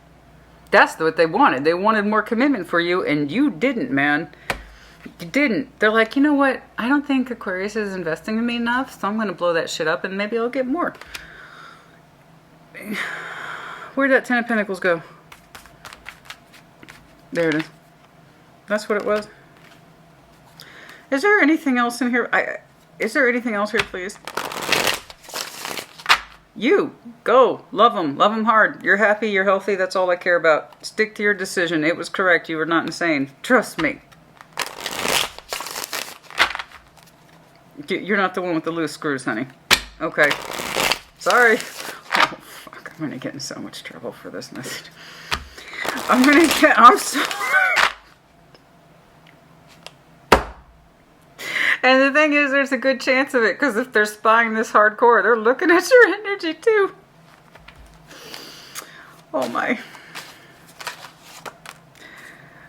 That's what they wanted. They wanted more commitment for you, and you didn't, man. You didn't. They're like, you know what? I don't think Aquarius is investing in me enough, so I'm going to blow that shit up and maybe I'll get more. Where'd that Ten of Pentacles go? There it is. That's what it was. Is there anything else in here? Is there anything else here, please? You. Go. Love them. Love them hard. You're happy. You're healthy. That's all I care about. Stick to your decision. It was correct. You were not insane. Trust me. You're not the one with the loose screws, honey. Okay. Sorry. Oh, fuck. I'm going to get in so much trouble for this message. I'm sorry. And the thing is, there's a good chance of it, because if they're spying this hardcore, they're looking at your energy too. Oh my.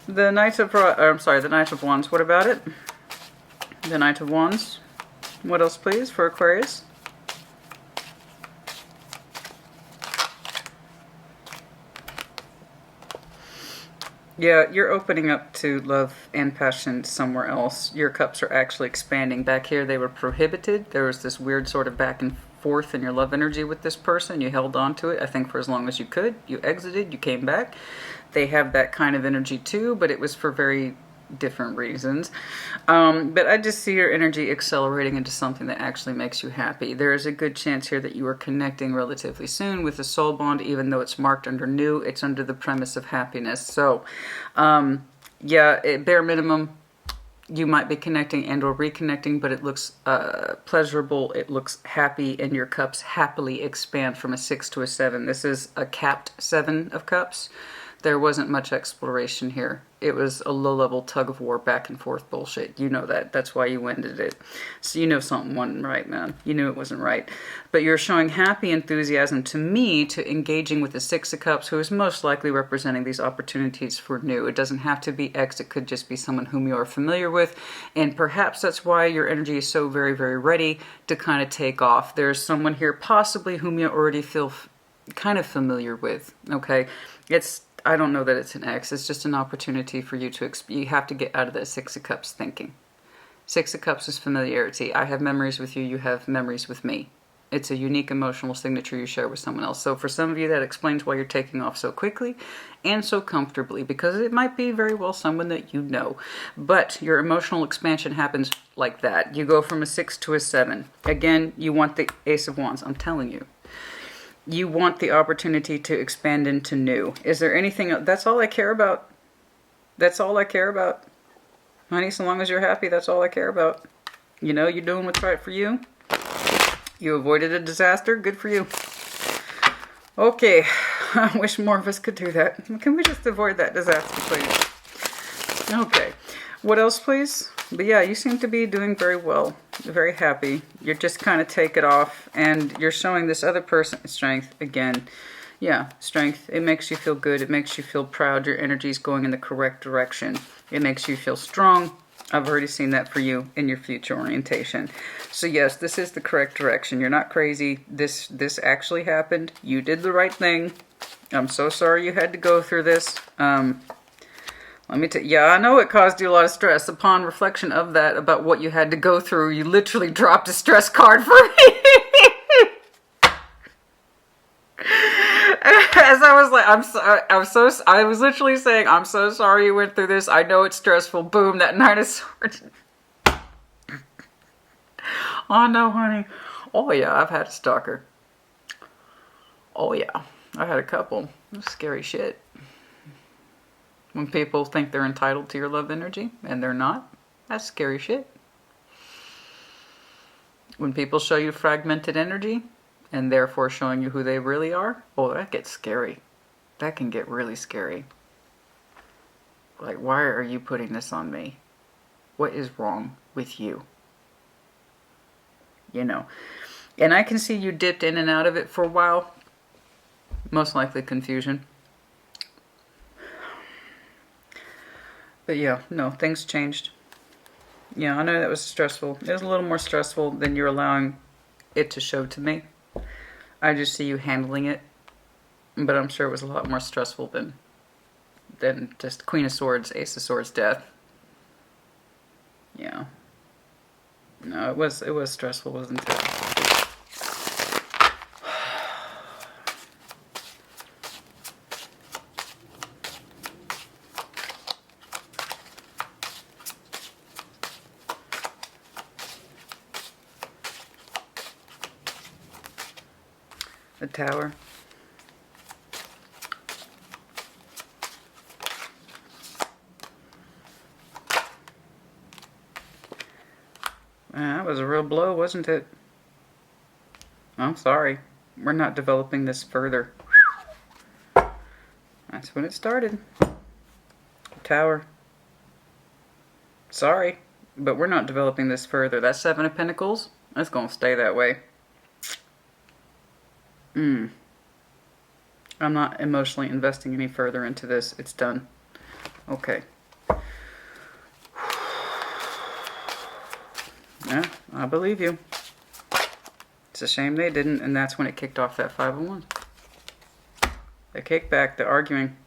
The Knight of Wands. What about it? The Knight of Wands. What else, please, for Aquarius? Yeah, you're opening up to love and passion somewhere else. Your cups are actually expanding. Back here, they were prohibited. There was this weird sort of back and forth in your love energy with this person. You held on to it, I think, for as long as you could. You exited. You came back. They have that kind of energy too, but it was for very different reasons. But I just see your energy accelerating into something that actually makes you happy. There is a good chance here that you are connecting relatively soon with a soul bond, even though it's marked under new. It's under the premise of happiness. So, yeah, bare minimum, you might be connecting and or reconnecting, but it looks pleasurable. It looks happy, and your cups happily expand from a 6 to a 7. This is a capped 7 of cups. There wasn't much exploration here. It was a low-level tug-of-war back-and-forth bullshit. You know that. That's why you ended it. So you know something wasn't right, man. You knew it wasn't right. But you're showing happy enthusiasm to me to engaging with the Six of Cups, who is most likely representing these opportunities for new. It doesn't have to be X. It could just be someone whom you are familiar with. And perhaps that's why your energy is so very, very ready to kind of take off. There's someone here possibly whom you already feel kind of familiar with, okay? I don't know that it's an X. It's just an opportunity for you to, you have to get out of that Six of Cups thinking. Six of Cups is familiarity. I have memories with you. You have memories with me. It's a unique emotional signature you share with someone else. So for some of you, that explains why you're taking off so quickly and so comfortably, because it might be very well someone that you know. But your emotional expansion happens like that. You go from a 6 to a 7. Again, you want the Ace of Wands. I'm telling you. You want the opportunity to expand into new. Is there anything else? That's all I care about. That's all I care about. Honey, so long as you're happy, that's all I care about. You know, you're doing what's right for you. You avoided a disaster. Good for you. Okay. I wish more of us could do that. Can we just avoid that disaster, please? Okay. What else, please? But yeah, you seem to be doing very well. Very happy. You're just kind of take it off, and you're showing this other person strength again. Yeah, strength. It makes you feel good. It makes you feel proud. Your energy is going in the correct direction. It makes you feel strong. I've already seen that for you in your future orientation. So yes, this is the correct direction. You're not crazy. This actually happened. You did the right thing. I'm so sorry you had to go through this. Let me tell you, yeah, I know it caused you a lot of stress. Upon reflection of that, about what you had to go through, you literally dropped a stress card for me. As I was like, I was literally saying, I'm so sorry you went through this. I know it's stressful. Boom, that Nine of Swords. Oh no, honey. Oh yeah, I've had a stalker. Oh yeah, I had a couple. Scary shit. When people think they're entitled to your love energy and they're not, that's scary shit. When people show you fragmented energy and therefore showing you who they really are, oh, that gets scary. That can get really scary. Like, why are you putting this on me? What is wrong with you? You know. And I can see you dipped in and out of it for a while. Most likely confusion. But yeah, no, things changed. Yeah, I know that was stressful. It was a little more stressful than you're allowing it to show to me. I just see you handling it. But I'm sure it was a lot more stressful than just Queen of Swords, Ace of Swords, death. Yeah. No, it was stressful, wasn't it? The Tower. That was a real blow, wasn't it? I'm sorry. We're not developing this further. That's when it started. Tower. Sorry, but we're not developing this further. That Seven of Pentacles, that's going to stay that way. I'm not emotionally investing any further into this. It's done. Okay. Yeah, I believe you. It's a shame they didn't, and that's when it kicked off that 5 of Wands. The kickback, the arguing.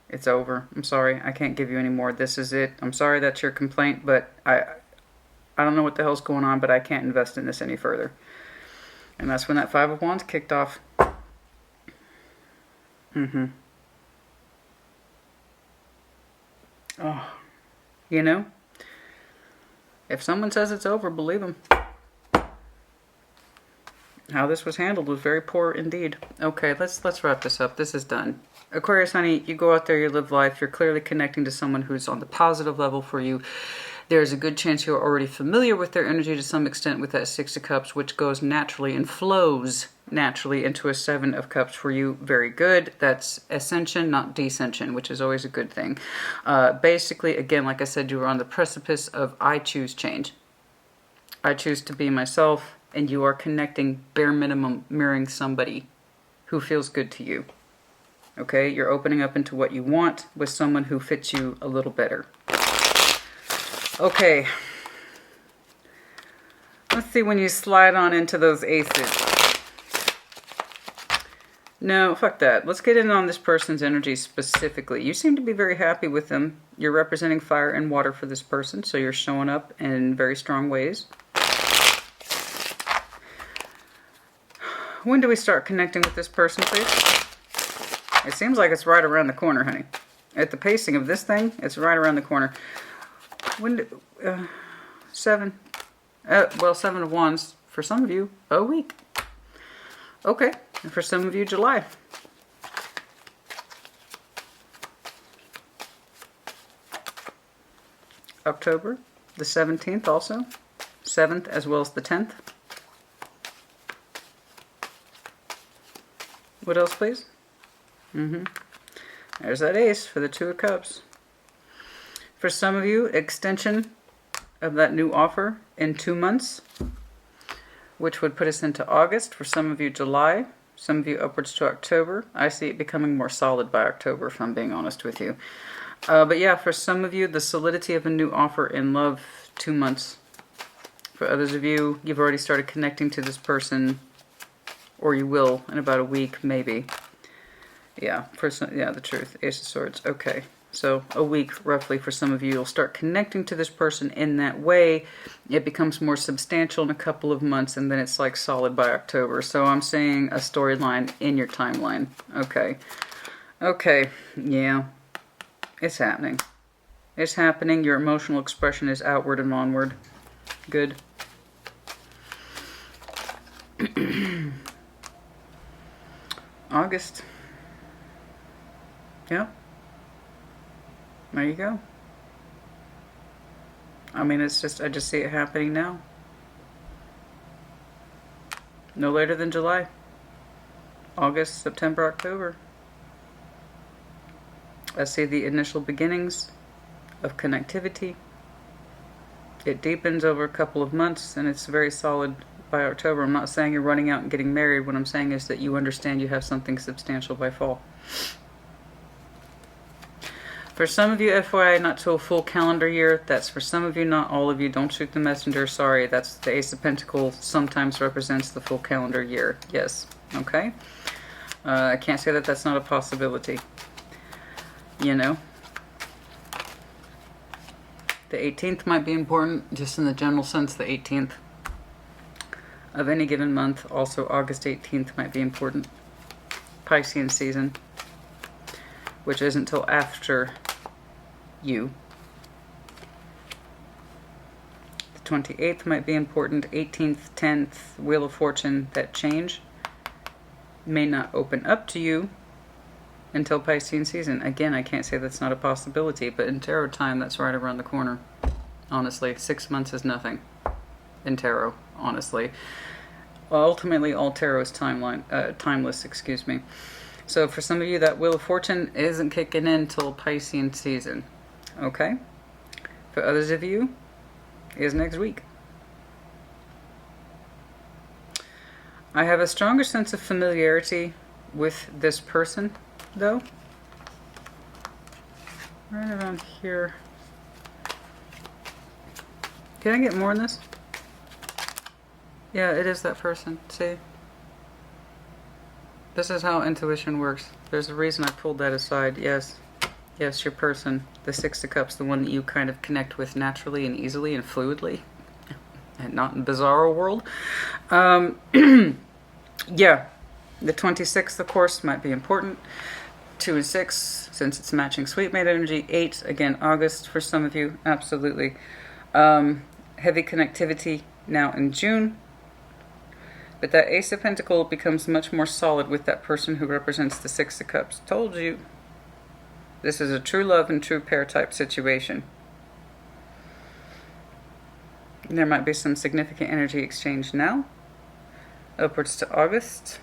It's over. I'm sorry. I can't give you any more. This is it. I'm sorry that's your complaint, but I don't know what the hell's going on, but I can't invest in this any further. And that's when that 5 of Wands kicked off. Oh, you know, if someone says it's over, believe them. How this was handled was very poor indeed. Okay, let's wrap this up. This is done. Aquarius, honey, you go out there, you live life. You're clearly connecting to someone who's on the positive level for you. There's a good chance you're already familiar with their energy to some extent with that Six of Cups, which goes naturally and flows naturally into a Seven of Cups for you. Very good. That's ascension, not descension, which is always a good thing. Basically, again, like I said, you are on the precipice of I choose change. I choose to be myself, and you are connecting, bare minimum, mirroring somebody who feels good to you. Okay? You're opening up into what you want with someone who fits you a little better. Okay. Let's see when you slide on into those aces. No, fuck that. Let's get in on this person's energy specifically. You seem to be very happy with them. You're representing fire and water for this person, so you're showing up in very strong ways. When do we start connecting with this person, please? It seems like it's right around the corner, honey. At the pacing of this thing, it's right around the corner. When do... Seven of Wands, for some of you, a week. Okay, and for some of you, July. October, the 17th also. 7th as well as the 10th. What else, please? There's that ace for the Two of Cups. For some of you, extension of that new offer in 2 months, which would put us into August. For some of you, July. Some of you, upwards to October. I see it becoming more solid by October, if I'm being honest with you. But yeah, for some of you, the solidity of a new offer in love, 2 months. For others of you, you've already started connecting to this person, or you will in about a week, maybe. Yeah, the truth. Ace of Swords. Okay. So a week, roughly, for some of you, you'll start connecting to this person in that way. It becomes more substantial in a couple of months, and then it's like solid by October. So I'm saying a storyline in your timeline. Okay. Okay. Yeah. It's happening. It's happening. Your emotional expression is outward and onward. Good. August. Yeah. There you go. I mean, it's just, I just see it happening now. No later than July. August, September, October. I see the initial beginnings of connectivity. It deepens over a couple of months, and it's very solid by October. I'm not saying you're running out and getting married. What I'm saying is that you understand you have something substantial by fall. For some of you, FYI, not to a full calendar year. That's for some of you, not all of you. Don't shoot the messenger. Sorry, that's the Ace of Pentacles sometimes represents the full calendar year. Yes. Okay? I can't say that that's not a possibility. You know? The 18th might be important, just in the general sense, the 18th of any given month. Also, August 18th might be important. Piscean season, which isn't till after you. The 28th might be important. 18th, 10th, Wheel of Fortune, that change may not open up to you until Piscean season. Again, I can't say that's not a possibility, but in tarot time, that's right around the corner. Honestly, 6 months is nothing in tarot, honestly. Ultimately, all tarot is timeless, excuse me. So for some of you, that Wheel of Fortune isn't kicking in till Piscean season. Okay? For others of you, is next week. I have a stronger sense of familiarity with this person, though. Right around here. Can I get more in this? Yeah, it is that person. See? This is how intuition works. There's a reason I pulled that aside. Yes. Yes, your person. The Six of Cups, the one that you kind of connect with naturally and easily and fluidly. And not in Bizarro world. Yeah. The 26th, of course, might be important. 2 and 6, since it's matching sweet mate energy. 8, again, August for some of you. Absolutely. Heavy connectivity now in June. But that Ace of Pentacles becomes much more solid with that person who represents the Six of Cups. Told you. This is a true love and true pair type situation. There might be some significant energy exchange now, upwards to August.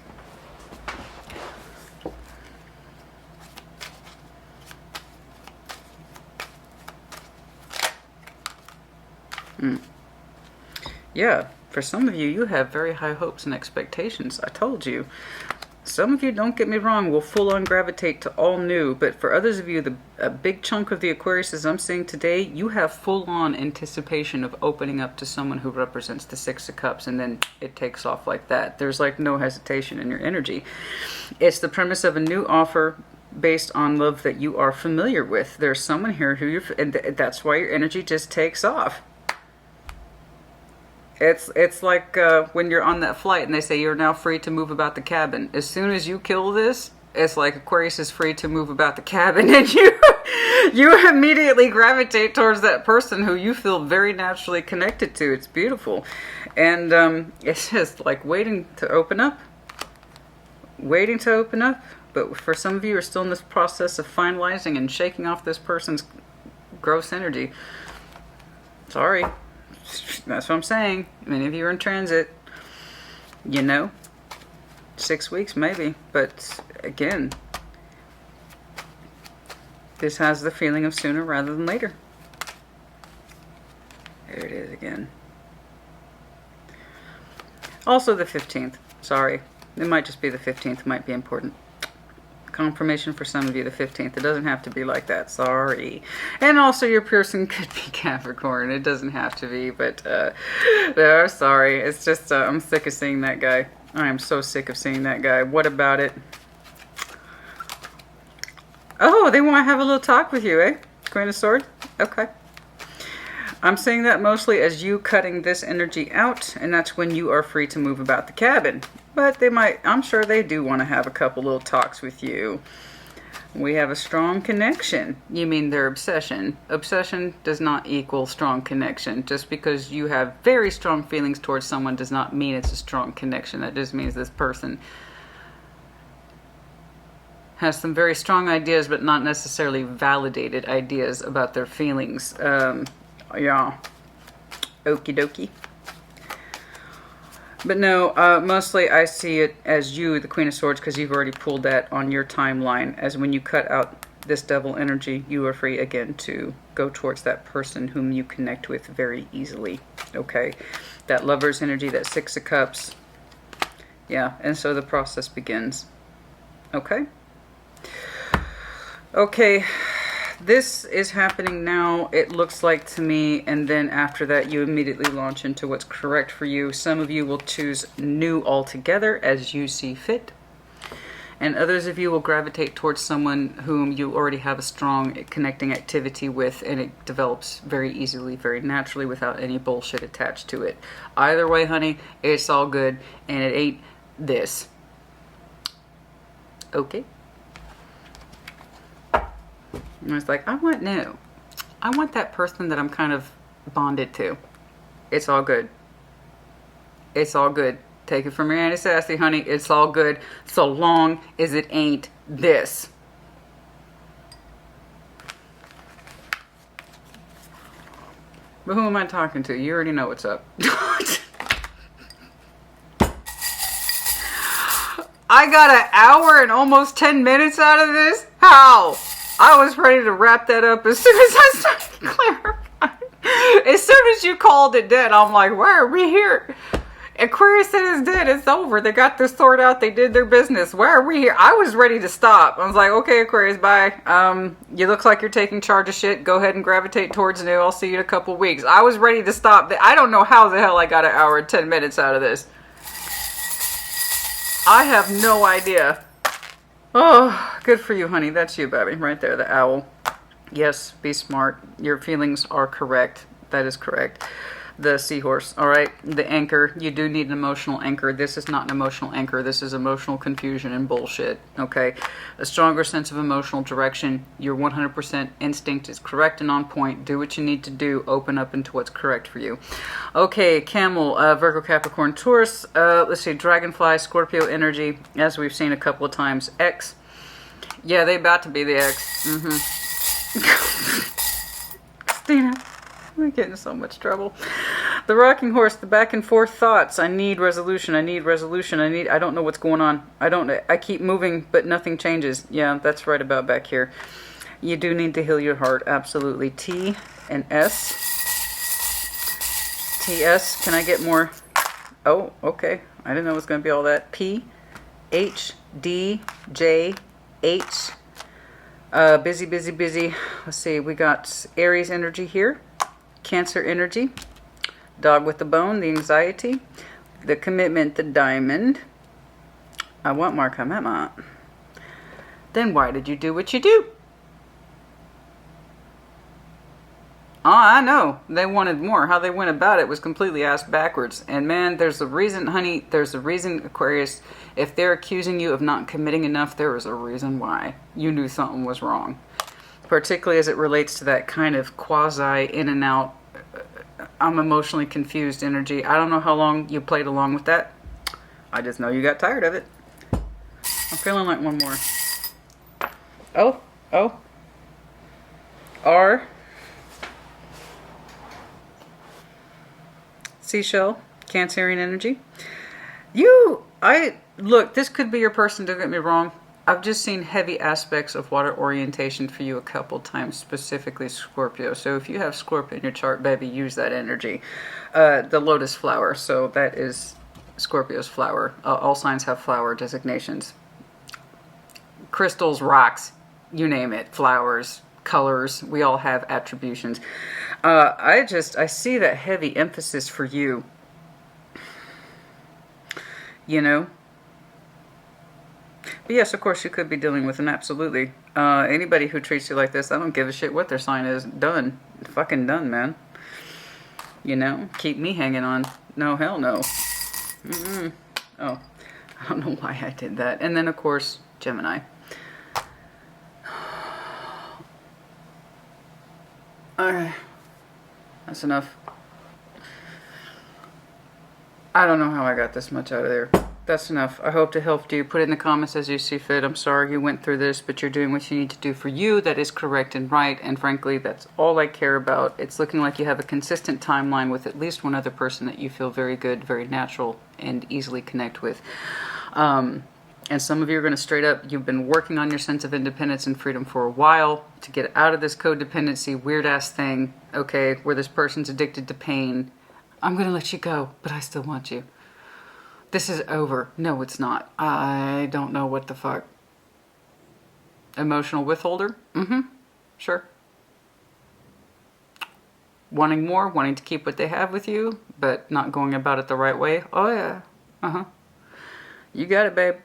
Yeah, for some of you, you have very high hopes and expectations. I told you. Some of you, don't get me wrong, will full-on gravitate to all new, but for others of you, a big chunk of the Aquariuses I'm seeing today, you have full-on anticipation of opening up to someone who represents the Six of Cups, and then it takes off like that. There's like no hesitation in your energy. It's the premise of a new offer based on love that you are familiar with. There's someone here who and that's why your energy just takes off. It's like when you're on that flight and they say you're now free to move about the cabin. As soon as you kill this, it's like Aquarius is free to move about the cabin, and you immediately gravitate towards that person who you feel very naturally connected to. It's beautiful. And it's just like waiting to open up. Waiting to open up. But for some of you who are still in this process of finalizing and shaking off this person's gross energy. Sorry. That's what I'm saying. Many of you are in transit. You know. 6 weeks maybe. But again, this has the feeling of sooner rather than later. There it is again. Also the 15th. Sorry. It might just be the 15th. It might be important. Confirmation for some of you, the 15th. It doesn't have to be like that. Sorry. And also your person could be Capricorn. It doesn't have to be, but no, sorry. It's just I'm sick of seeing that guy. I am so sick of seeing that guy. What about it? Oh, they want to have a little talk with you, eh? Queen of Swords? Okay. I'm seeing that mostly as you cutting this energy out, and that's when you are free to move about the cabin. But they might, I'm sure they do want to have a couple little talks with you. We have a strong connection. You mean their obsession. Obsession does not equal strong connection. Just because you have very strong feelings towards someone does not mean it's a strong connection. That just means this person has some very strong ideas, but not necessarily validated ideas about their feelings. Yeah. Okie dokie. But no, mostly I see it as you, the Queen of Swords, because you've already pulled that on your timeline, as when you cut out this double energy, you are free again to go towards that person whom you connect with very easily. Okay? That Lover's energy, that Six of Cups. Yeah, and so the process begins. Okay? Okay. This is happening now, it looks like to me, and then after that you immediately launch into what's correct for you. Some of you will choose new altogether as you see fit, and others of you will gravitate towards someone whom you already have a strong connecting activity with, and it develops very easily, very naturally, without any bullshit attached to it. Either way, honey, it's all good, and it ain't this. Okay? And I was like, I want new. I want that person that I'm kind of bonded to. It's all good. It's all good. Take it from your Auntie Sassy, honey. It's all good so long as it ain't this. But who am I talking to? You already know what's up. I got an hour and almost 10 minutes out of this? How? I was ready to wrap that up as soon as I started clarifying. As soon as you called it dead, I'm like, why are we here? Aquarius said it's dead. It's over. They got their sword out. They did their business. Why are we here? I was ready to stop. I was like, okay, Aquarius, bye. You look like you're taking charge of shit. Go ahead and gravitate towards new. I'll see you in a couple weeks. I was ready to stop. I don't know how the hell I got an hour and 10 minutes out of this. I have no idea. Oh, good for you, honey. That's you, baby. Right there, the owl. Yes, be smart. Your feelings are correct. That is correct. The seahorse, all right? The anchor. You do need an emotional anchor. This is not an emotional anchor. This is emotional confusion and bullshit, okay? A stronger sense of emotional direction. Your 100% instinct is correct and on point. Do what you need to do. Open up into what's correct for you. Okay, Camel, Virgo, Capricorn, Taurus. Let's see, Dragonfly, Scorpio energy, as we've seen a couple of times. X. Yeah, they about to be the X. Christina. I'm getting in so much trouble. The rocking horse, the back and forth thoughts. I need resolution. I need resolution. I don't know what's going on. I keep moving, but nothing changes. Yeah, that's right about back here. You do need to heal your heart. Absolutely. T and S. TS. Can I get more? Oh, okay. I didn't know it was going to be all that. P, H, D, J, H. Busy, busy, busy. Let's see. We got Aries energy here. Cancer energy. Dog with the bone, the anxiety. The commitment, the diamond. I want more commitment. Then why did you do what you do? Oh, I know. They wanted more. How they went about it was completely ass backwards. And man, there's a reason, honey. There's a reason, Aquarius. If they're accusing you of not committing enough, there is a reason why. You knew something was wrong. Particularly as it relates to that kind of quasi in and out, I'm emotionally confused energy. I don't know how long you played along with that. I just know you got tired of it. I'm feeling like one more. Oh. R. Seashell, Cancerian energy. Look, this could be your person, don't get me wrong. I've just seen heavy aspects of water orientation for you a couple times, specifically Scorpio. So if you have Scorpio in your chart, baby, use that energy. The lotus flower, so that is Scorpio's flower. All signs have flower designations. Crystals, rocks, you name it, flowers, colors, we all have attributions. I see that heavy emphasis for you. You know? But yes, of course, you could be dealing with an absolutely. Anybody who treats you like this, I don't give a shit what their sign is. Done. Fucking done, man. You know? Keep me hanging on. No, hell no. Oh, I don't know why I did that. And then, of course, Gemini. Alright. That's enough. I don't know how I got this much out of there. That's enough. I hope to help you. Put it in the comments as you see fit. I'm sorry you went through this, but you're doing what you need to do for you. That is correct and right. And frankly, that's all I care about. It's looking like you have a consistent timeline with at least one other person that you feel very good, very natural, and easily connect with. And some of you are going to straight up, you've been working on your sense of independence and freedom for a while to get out of this codependency, weird-ass thing, okay, where this person's addicted to pain. I'm going to let you go, but I still want you. This is over. No, it's not. I don't know what the fuck. Emotional withholder? Sure. Wanting more, wanting to keep what they have with you, but not going about it the right way? Oh, yeah. You got it, babe.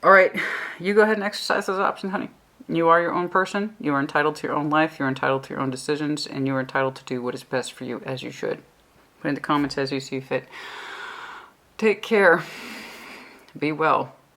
All right, you go ahead and exercise those options, honey. You are your own person. You are entitled to your own life. You're entitled to your own decisions, and you are entitled to do what is best for you, as you should. Put in the comments as you see fit. Take care. Be well.